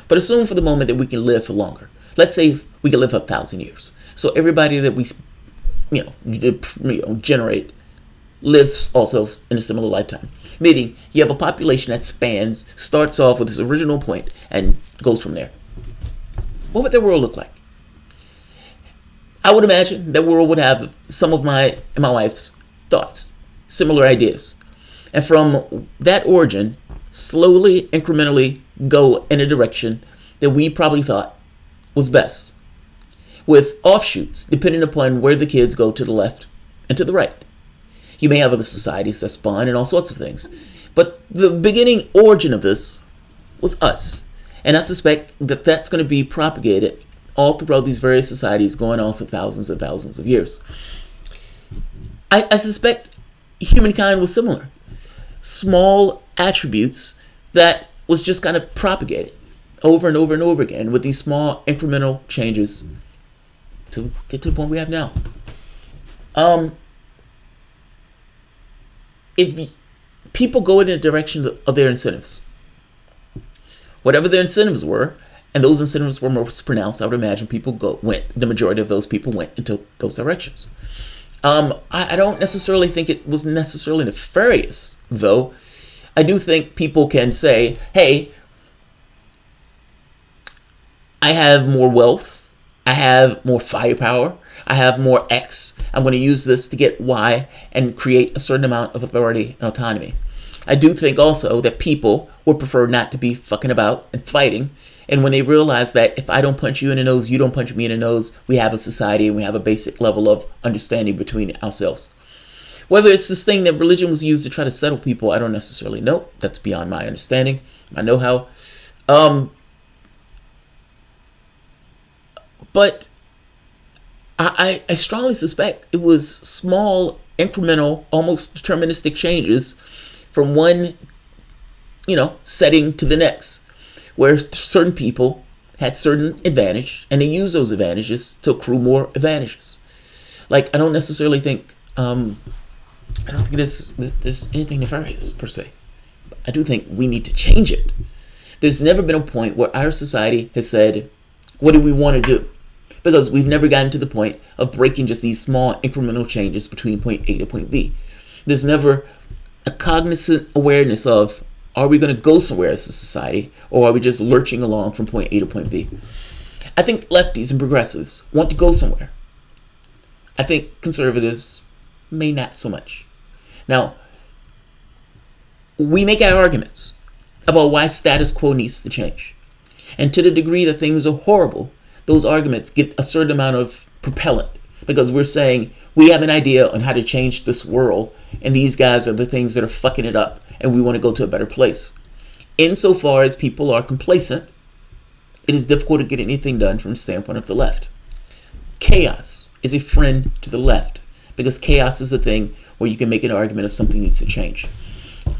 But assume for the moment that we can live for longer. Let's say we can live 1,000 years. So everybody that we, generate lives also in a similar lifetime. Meaning, you have a population that starts off with this original point and goes from there. What would their world look like? I would imagine that world would have some of my and my wife's thoughts, similar ideas. And from that origin, slowly, incrementally go in a direction that we probably thought was best, with offshoots depending upon where the kids go to the left and to the right. You may have other societies that spawn and all sorts of things, but the beginning origin of this was us. And I suspect that that's going to be propagated all throughout these various societies going on for thousands and thousands of years. I suspect humankind was similar. Small attributes that was just kind of propagated over and over and over again with these small incremental changes to get to the point we have now. If people go in the direction of their incentives, whatever their incentives were, and those incentives were most pronounced, I would imagine the majority of those people went into those directions. I don't necessarily think it was necessarily nefarious, though. I do think people can say, hey, I have more wealth, I have more firepower. I have more X. I'm going to use this to get Y and create a certain amount of authority and autonomy. I do think also that people would prefer not to be fucking about and fighting. And when they realize that if I don't punch you in the nose, you don't punch me in the nose, we have a society and we have a basic level of understanding between ourselves. Whether it's this thing that religion was used to try to settle people, I don't necessarily know. That's beyond my understanding, my know-how. But I strongly suspect it was small, incremental, almost deterministic changes from one, setting to the next, where certain people had certain advantage, and they used those advantages to accrue more advantages. Like, I don't necessarily think, there's anything nefarious, per se. I do think we need to change it. There's never been a point where our society has said, what do we want to do? Because we've never gotten to the point of breaking just these small incremental changes between point A to point B. There's never a cognizant awareness of, are we going to go somewhere as a society, or are we just lurching along from point A to point B? I think lefties and progressives want to go somewhere. I think conservatives may not so much. Now, we make our arguments about why status quo needs to change. And to the degree that things are horrible, those arguments get a certain amount of propellant, because we're saying we have an idea on how to change this world, and these guys are the things that are fucking it up, and we want to go to a better place. Insofar as people are complacent, it is difficult to get anything done from the standpoint of the left. Chaos is a friend to the left, because chaos is a thing where you can make an argument if something needs to change.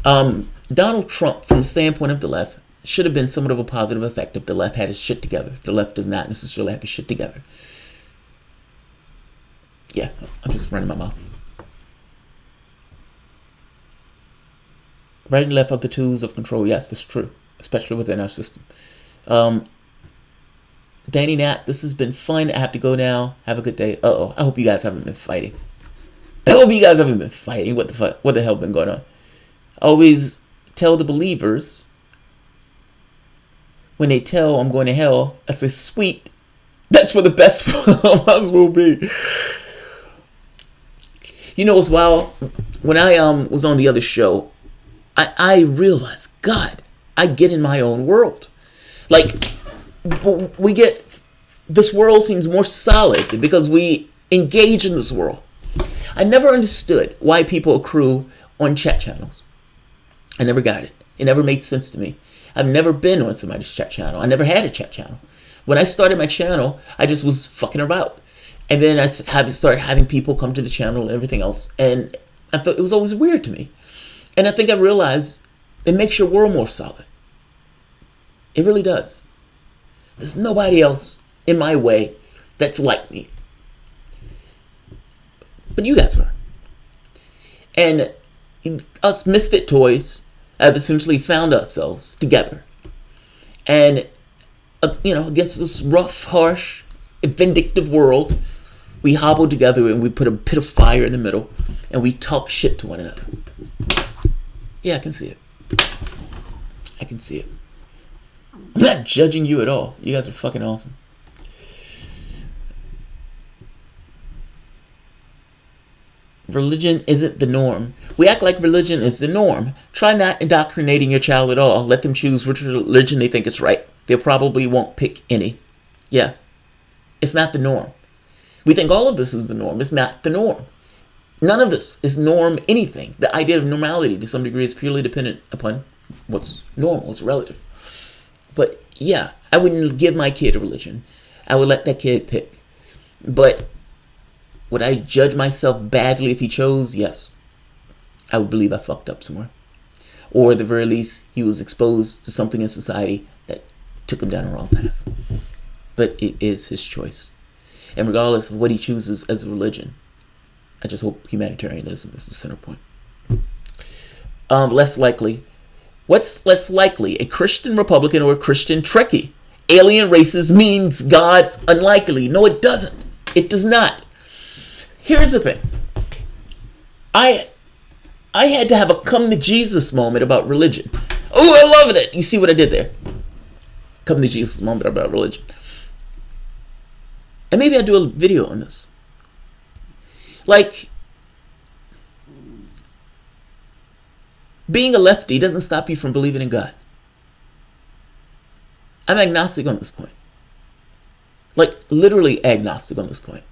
Donald Trump, from the standpoint of the left, should have been somewhat of a positive effect if the left had his shit together. The left does not necessarily have his shit together. Yeah, I'm just running my mouth. Right and left of the tools of control. Yes, that's true, especially within our system. Danny Nat, this has been fun. I have to go now. Have a good day. I hope you guys haven't been fighting. What the fuck? What the hell been going on? Always tell the believers, when they tell I'm going to hell, I say, sweet, that's where the best ones will be. As well, when I was on the other show, I realized, God, I get in my own world. Like, this world seems more solid because we engage in this world. I never understood why people accrue on chat channels. I never got it. It never made sense to me. I've never been on somebody's chat channel. I never had a chat channel. When I started my channel, I just was fucking about. And then I started having people come to the channel and everything else. And I thought it was always weird to me. And I think I realized it makes your world more solid. It really does. There's nobody else in my way that's like me. But you guys are. And us misfit toys have essentially found ourselves together. And, against this rough, harsh, vindictive world, we hobble together and we put a pit of fire in the middle and we talk shit to one another. Yeah, I can see it. I can see it. I'm not judging you at all. You guys are fucking awesome. Religion isn't the norm. We act like religion is the norm. Try not indoctrinating your child at all. Let them choose which religion they think is right. They probably won't pick any. Yeah. It's not the norm. We think all of this is the norm. It's not the norm. None of this is norm anything. The idea of normality to some degree is purely dependent upon what's normal. It's relative. But yeah, I wouldn't give my kid a religion. I would let that kid pick. But would I judge myself badly if he chose? Yes. I would believe I fucked up somewhere. Or at the very least, he was exposed to something in society that took him down a wrong path. But it is his choice. And regardless of what he chooses as a religion, I just hope humanitarianism is the center point. Less likely. What's less likely? A Christian Republican or a Christian Trekkie? Alien races means God's unlikely. No, it doesn't. It does not. Here's the thing. I had to have a come to Jesus moment about religion. Oh, I love it. You see what I did there? Come to Jesus moment about religion. And maybe I'll do a video on this. Like, being a lefty doesn't stop you from believing in God. I'm agnostic on this point. Like, literally agnostic on this point.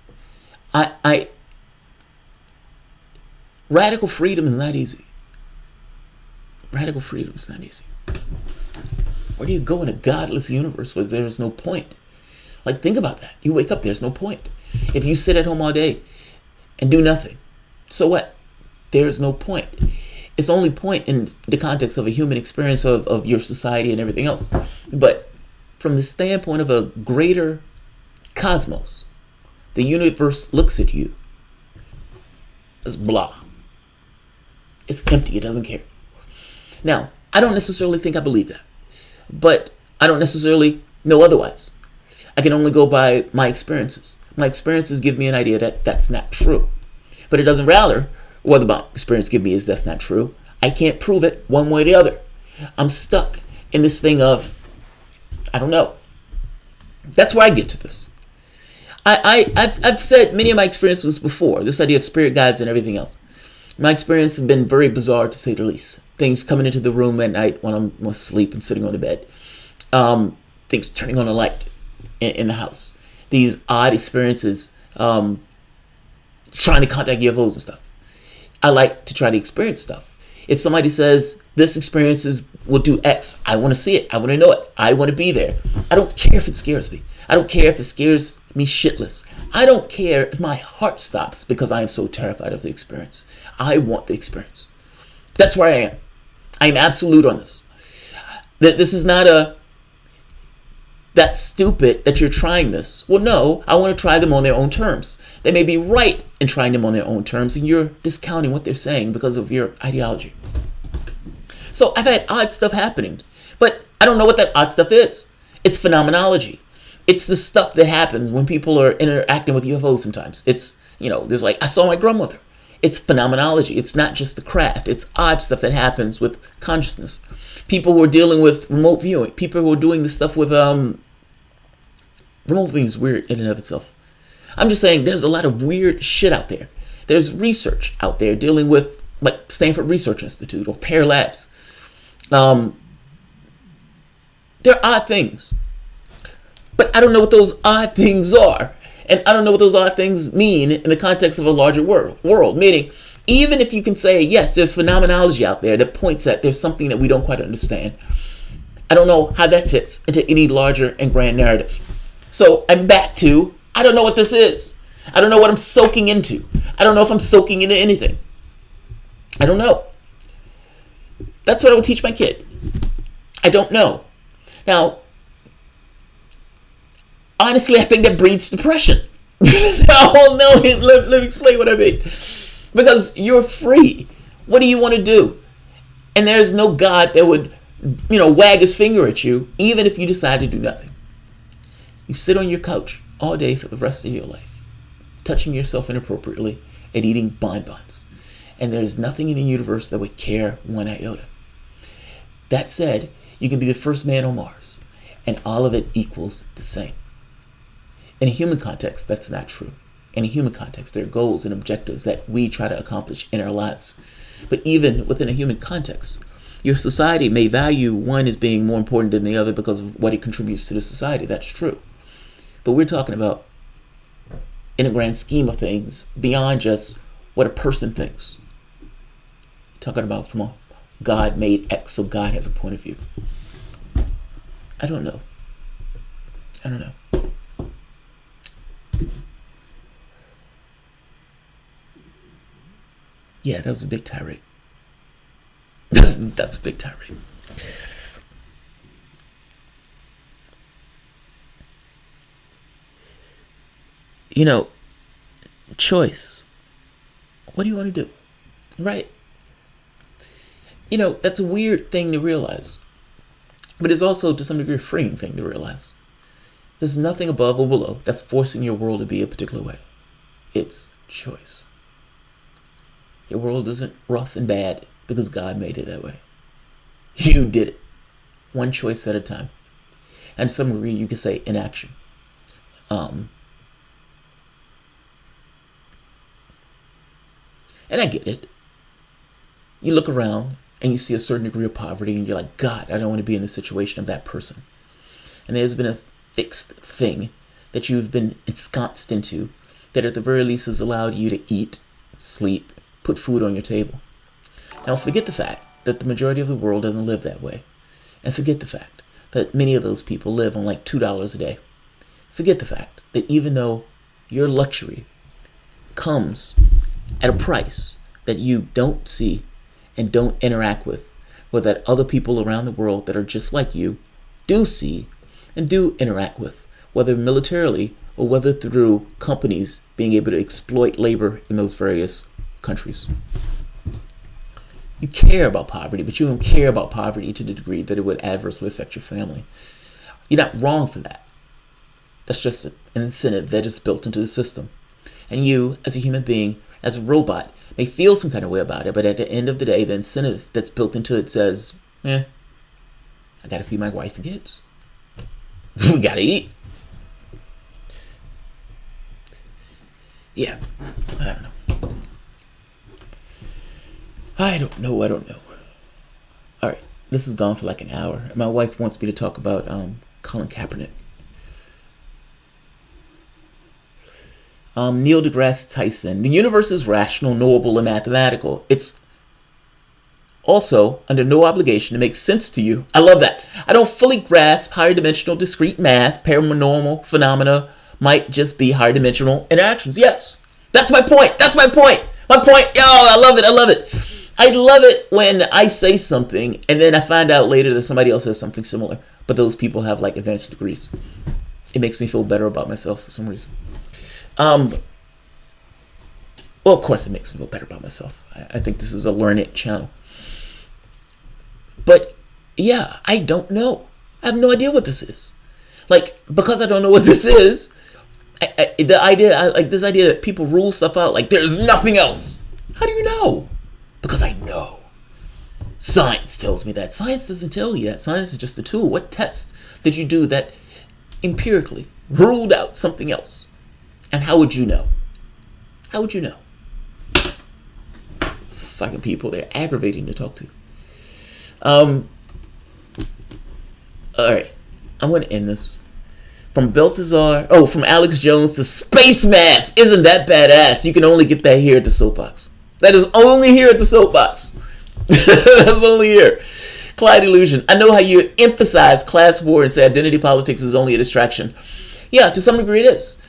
Radical freedom is not easy. Radical freedom is not easy. Where do you go in a godless universe where there is no point? Like, think about that. You wake up, there's no point. If you sit at home all day and do nothing, so what? There's no point. It's only point in the context of a human experience of your society and everything else. But from the standpoint of a greater cosmos, the universe looks at you as blah. It's empty. It doesn't care. Now, I don't necessarily think I believe that, but I don't necessarily know otherwise. I can only go by my experiences. My experiences give me an idea that that's not true, but it doesn't matter whether my experience give me is that's not true. I can't prove it one way or the other. I'm stuck in this thing of, I don't know. That's where I get to this. I've said many of my experiences before, this idea of spirit guides and everything else. My experience has been very bizarre, to say the least. Things coming into the room at night when I'm asleep and sitting on the bed. Things turning on a light in the house. These odd experiences, trying to contact UFOs and stuff. I like to try to experience stuff. If somebody says, this experience will do X, I want to see it. I want to know it. I want to be there. I don't care if it scares me. I don't care if it scares me shitless. I don't care if my heart stops because I am so terrified of the experience. I want the experience. That's where I am. I am absolute on this. This is not that's stupid that you're trying this. Well, no, I want to try them on their own terms. They may be right in trying them on their own terms, and you're discounting what they're saying because of your ideology. So I've had odd stuff happening, but I don't know what that odd stuff is. It's phenomenology. It's the stuff that happens when people are interacting with UFOs sometimes. It's, there's like, I saw my grandmother. It's phenomenology. It's not just the craft. It's odd stuff that happens with consciousness. People who are dealing with remote viewing. People who are doing this stuff with remote viewing is weird in and of itself. I'm just saying there's a lot of weird shit out there. There's research out there dealing with like Stanford Research Institute or Pear Labs. There are odd things. But I don't know what those odd things are. And I don't know what those odd things mean in the context of a larger world. Meaning, even if you can say, yes, there's phenomenology out there that points at there's something that we don't quite understand, I don't know how that fits into any larger and grand narrative. So I'm back to, I don't know what this is. I don't know what I'm soaking into. I don't know if I'm soaking into anything. I don't know. That's what I would teach my kid. I don't know. Now, honestly, I think that breeds depression. No, let me explain what I mean. Because you're free. What do you want to do? And there's no God that would, wag his finger at you, even if you decide to do nothing. You sit on your couch all day for the rest of your life, touching yourself inappropriately and eating bonbons. And there's nothing in the universe that would care one iota. That said, you can be the first man on Mars, and all of it equals the same. In a human context, that's not true. In a human context, there are goals and objectives that we try to accomplish in our lives. But even within a human context, your society may value one as being more important than the other because of what it contributes to the society. That's true. But we're talking about, in a grand scheme of things, beyond just what a person thinks. We're talking about from a God made X, so God has a point of view. I don't know. Yeah, that was a big tirade. That's a big tirade. Choice. What do you want to do? Right. That's a weird thing to realize. But it's also, to some degree, a freeing thing to realize. There's nothing above or below that's forcing your world to be a particular way. It's choice. Your world isn't rough and bad because God made it that way. You did it. One choice at a time. And to some degree, you could say inaction. And I get it. You look around and you see a certain degree of poverty and you're like, God, I don't want to be in the situation of that person. And there's been a fixed thing that you've been ensconced into that at the very least has allowed you to eat, sleep, put food on your table. Now forget the fact that the majority of the world doesn't live that way. And forget the fact that many of those people live on like $2 a day. Forget the fact that even though your luxury comes at a price that you don't see and don't interact with, or that other people around the world that are just like you do see and do interact with, whether militarily or whether through companies being able to exploit labor in those various countries. You care about poverty, but you don't care about poverty to the degree that it would adversely affect your family. You're not wrong for that. That's just an incentive that is built into the system. And you, as a human being, as a robot, may feel some kind of way about it, but at the end of the day, the incentive that's built into it says, I gotta feed my wife and kids. We gotta eat. Yeah, I don't know. All right, this has gone for like an hour. My wife wants me to talk about Colin Kaepernick. Neil deGrasse Tyson. The universe is rational, knowable, and mathematical. It's also under no obligation to make sense to you. I love that. I don't fully grasp higher dimensional discrete math. Paranormal phenomena might just be higher dimensional interactions. Yes, that's my point. My point. Yo, I love it. I love it when I say something and then I find out later that somebody else says something similar, but those people have like advanced degrees. It makes me feel better about myself for some reason. Well, of course it makes me feel better about myself. I think this is a learn it channel. But yeah, I don't know. I have no idea what this is. Like, because I don't know what this is, this idea that people rule stuff out like there's nothing else. How do you know? Because I know. Science tells me that. Science doesn't tell you that. Science is just a tool. What test did you do that empirically ruled out something else? And how would you know? How would you know? Fucking people, they're aggravating to talk to. Alright, I'm going to end this. From Alex Jones to space math. Isn't that badass? You can only get that here at the Soapbox. That is only here at the Soapbox. That's only here. Clyde Illusion. I know how you emphasize class war and say identity politics is only a distraction. Yeah, to some degree it is.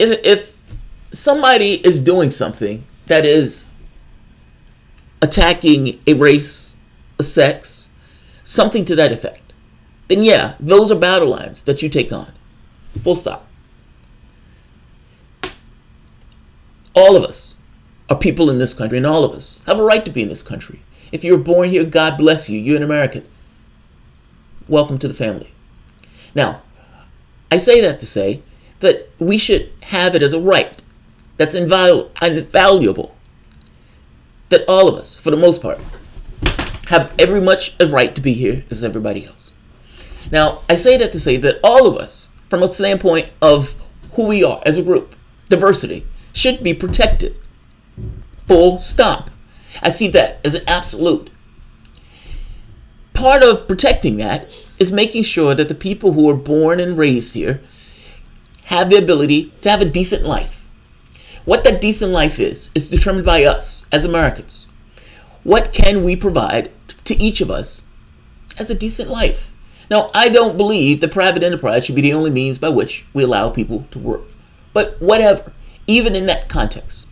If somebody is doing something that is attacking a race, a sex, something to that effect, then yeah, those are battle lines that you take on. Full stop. All of us are people in this country, and all of us have a right to be in this country. If you were born here, God bless you. You're an American. Welcome to the family. Now, I say that to say that we should have it as a right that's invaluable. That all of us, for the most part, have every much a right to be here as everybody else. Now, I say that to say that all of us, from a standpoint of who we are as a group, diversity, should be protected. Full stop. I see that as an absolute. Part of protecting that is making sure that the people who are born and raised here have the ability to have a decent life. What that decent life is determined by us as Americans. What can we provide to each of us as a decent life? Now, I don't believe that private enterprise should be the only means by which we allow people to work. But whatever, even in that context.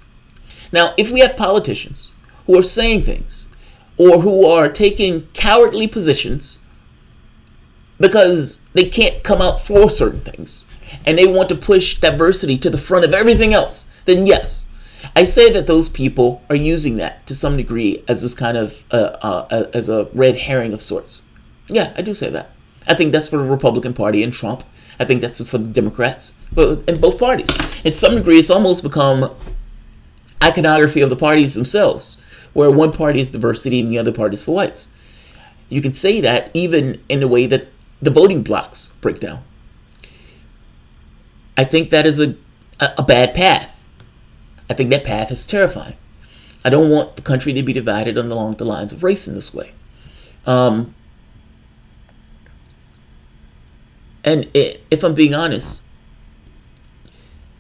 Now, if we have politicians who are saying things or who are taking cowardly positions because they can't come out for certain things and they want to push diversity to the front of everything else, then yes, I say that those people are using that to some degree as this kind of as a red herring of sorts. Yeah, I do say that. I think that's for the Republican Party and Trump. I think that's for the Democrats, but in both parties. In some degree, it's almost become iconography of the parties themselves, where one party is diversity and the other party is for whites. You can say that even in the way that the voting blocks break down. I think that is a bad path. I think that path is terrifying. I don't want the country to be divided along the lines of race in this way. If I'm being honest,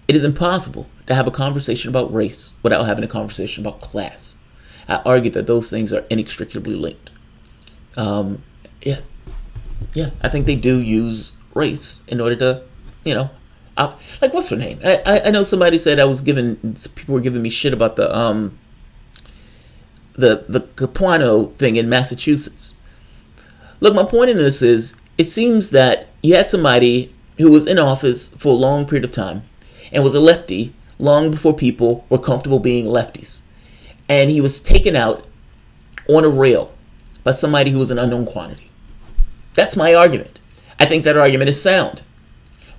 it is impossible to have a conversation about race without having a conversation about class. I argue that those things are inextricably linked. I think they do use race in order to, like, what's her name? I know somebody said people were giving me shit about the Capuano thing in Massachusetts. Look, my point in this is, it seems that you had somebody who was in office for a long period of time and was a lefty long before people were comfortable being lefties. And he was taken out on a rail by somebody who was an unknown quantity. That's my argument. I think that argument is sound.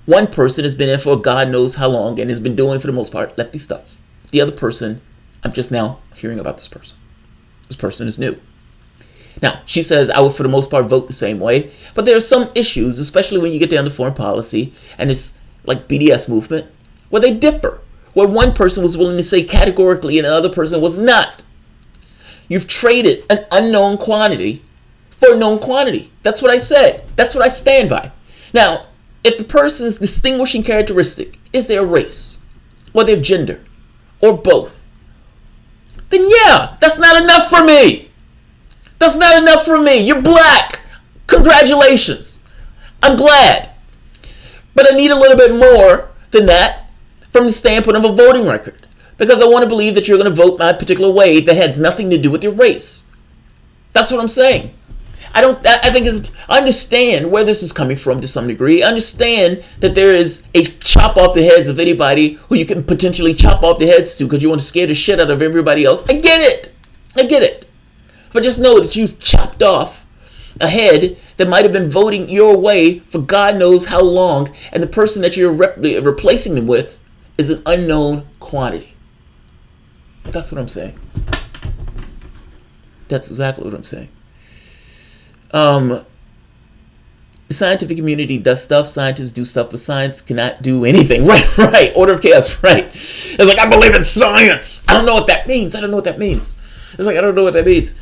One person has been in for God knows how long and has been doing, for the most part, lefty stuff. The other person, I'm just now hearing about this person. This person is new. Now, she says I would, for the most part, vote the same way. But there are some issues, especially when you get down to foreign policy and this like BDS movement, where they differ. Where one person was willing to say categorically and the other person was not. You've traded an unknown quantity for a known quantity. That's what I said. That's what I stand by. Now, if the person's distinguishing characteristic is their race, or their gender, or both, then yeah, that's not enough for me. That's not enough for me. You're black. Congratulations. I'm glad. But I need a little bit more than that from the standpoint of a voting record. Because I want to believe that you're going to vote my particular way that has nothing to do with your race. That's what I'm saying. I understand where this is coming from to some degree. I understand that there is a chop off the heads of anybody who you can potentially chop off the heads to because you want to scare the shit out of everybody else. I get it. But just know that you've chopped off a head that might have been voting your way for God knows how long, and the person that you're replacing them with is an unknown quantity. That's what I'm saying. That's exactly what I'm saying. The scientific community does stuff, scientists do stuff, but science cannot do anything. Right. Order of chaos, right. It's like, I believe in science. I don't know what that means. It's like, I don't know what that means.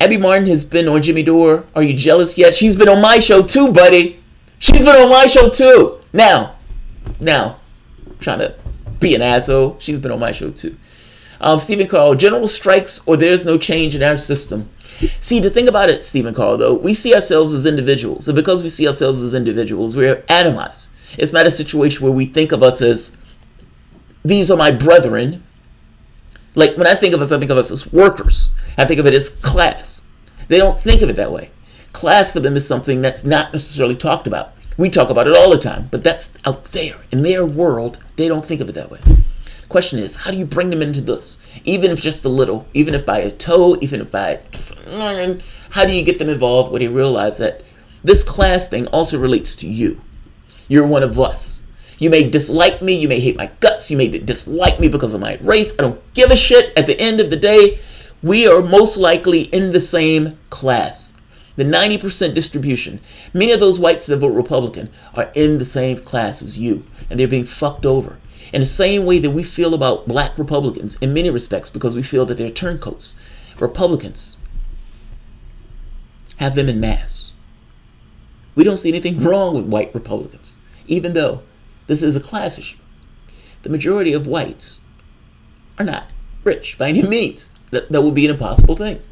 Abby Martin has been on Jimmy Dore. Are you jealous yet? She's been on my show too, buddy. She's been on my show too. Now, trying to be an asshole. She's been on my show too. Stephen Carl, general strikes or there's no change in our system. See, the thing about it, Stephen Carl, though, we see ourselves as individuals. And because we see ourselves as individuals, we're atomized. It's not a situation where we think of us as, these are my brethren. Like, when I think of us as workers. I think of it as class. They don't think of it that way. Class for them is something that's not necessarily talked about. We talk about it all the time, but that's out there. In their world, they don't think of it that way. The question is, how do you bring them into this? Even if just a little, even if by a toe, even if by just, how do you get them involved where they realize that this class thing also relates to you? You're one of us. You may dislike me, you may hate my guts, you may dislike me because of my race. I don't give a shit. At the end of the day, we are most likely in the same class. The 90% distribution. Many of those whites that vote Republican are in the same class as you, and they're being fucked over. In the same way that we feel about black Republicans in many respects because we feel that they're turncoats. Republicans have them in mass. We don't see anything wrong with white Republicans, even though this is a class issue. The majority of whites are not rich by any means. That would be an impossible thing.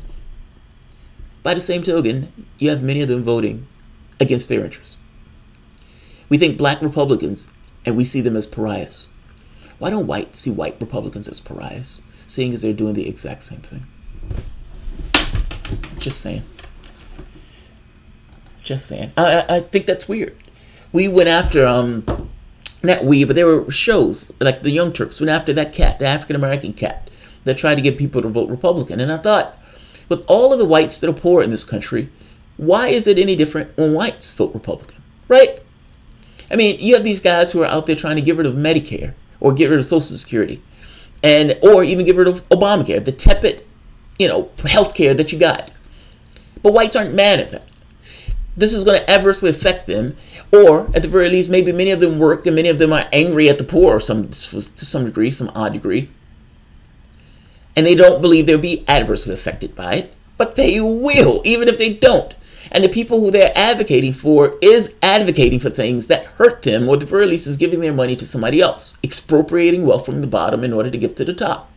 By the same token, you have many of them voting against their interests. We think black Republicans, and we see them as pariahs. Why don't whites see white Republicans as pariahs, seeing as they're doing the exact same thing? Just saying. I think that's weird. We went after, not we, but there were shows, like the Young Turks went after that cat, the African-American cat, that tried to get people to vote Republican. And I thought, with all of the whites that are poor in this country, why is it any different when whites vote Republican, right? I mean, you have these guys who are out there trying to get rid of Medicare or get rid of Social Security, or even get rid of Obamacare, the tepid, health care that you got. But whites aren't mad at that. this is going to adversely affect them, or at the very least, maybe many of them work and many of them are angry at the poor to some degree, some odd degree, and they don't believe they'll be adversely affected by it, but they will, even if they don't. And the people who they're advocating for is advocating for things that hurt them, or at the very least is giving their money to somebody else, expropriating wealth from the bottom in order to get to the top.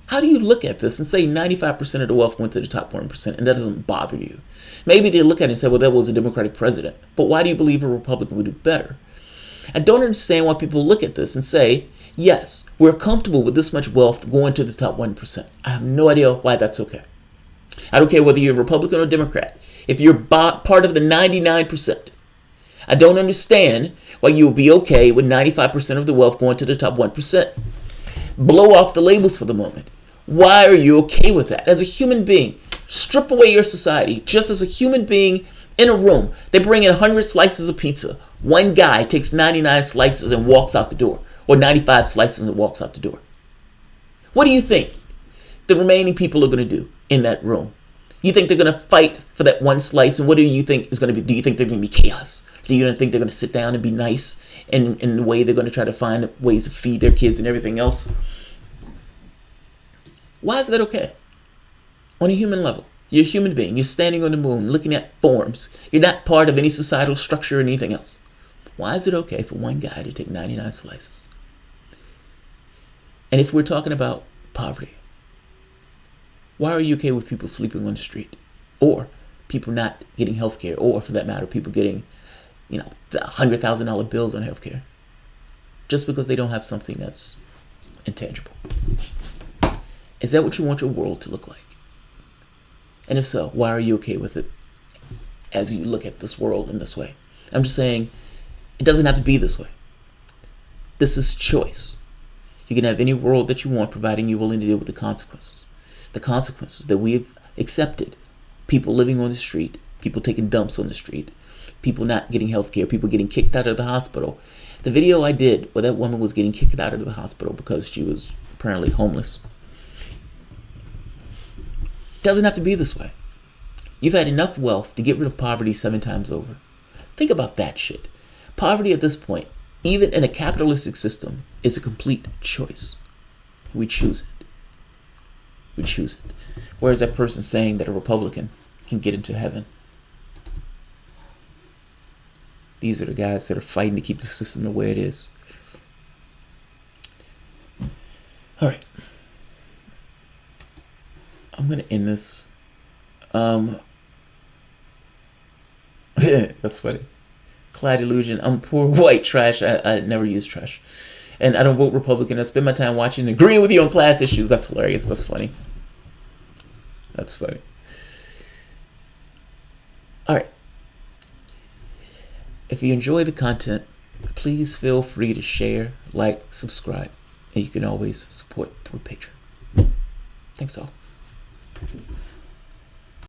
How do you look at this and say 95% of the wealth went to the top 1% and that doesn't bother you? Maybe they look at it and say, well, that was a Democratic president. But why do you believe a Republican would do better? I don't understand why people look at this and say, yes, we're comfortable with this much wealth going to the top 1%. I have no idea why that's okay. I don't care whether you're a Republican or Democrat. If you're part of the 99%, I don't understand why you will be okay with 95% of the wealth going to the top 1%. Blow off the labels for the moment. Why are you okay with that? As a human being, strip away your society. Just as a human being in a room, they bring in 100 slices of pizza. One guy takes 99 slices and walks out the door. Or 95 slices and walks out the door. What do you think the remaining people are going to do in that room? You think they're going to fight for that one slice? And what do you think is going to be? Do you think they're going to be chaos? Do you think they're going to sit down and be nice in the way they're going to try to find ways to feed their kids and everything else? Why is that okay? On a human level, you're a human being. You're standing on the moon looking at forms. You're not part of any societal structure or anything else. Why is it okay for one guy to take 99 slices? And if we're talking about poverty, why are you okay with people sleeping on the street? Or people not getting health care? Or for that matter, people getting, the $100,000 bills on health care? Just because they don't have something that's intangible. Is that what you want your world to look like? And if so, why are you okay with it as you look at this world in this way? I'm just saying, it doesn't have to be this way. This is choice. You can have any world that you want, providing you're willing to deal with the consequences. The consequences that we've accepted. People living on the street, people taking dumps on the street, people not getting health care, people getting kicked out of the hospital. The video I did where that woman was getting kicked out of the hospital because she was apparently homeless. Doesn't have to be this way. You've had enough wealth to get rid of poverty 7 times over. Think about that shit. Poverty at this point, even in a capitalistic system, is a complete choice. We choose it. We choose it. Whereas that person saying that a Republican can get into heaven. These are the guys that are fighting to keep the system the way it is. All right. I'm going to end this. That's funny. Clyde Illusion. I'm poor white trash. I never use trash. And I don't vote Republican. I spend my time watching and agreeing with you on class issues. That's hilarious. That's funny. That's funny. All right. If you enjoy the content, please feel free to share, like, subscribe. And you can always support through Patreon. Thanks all.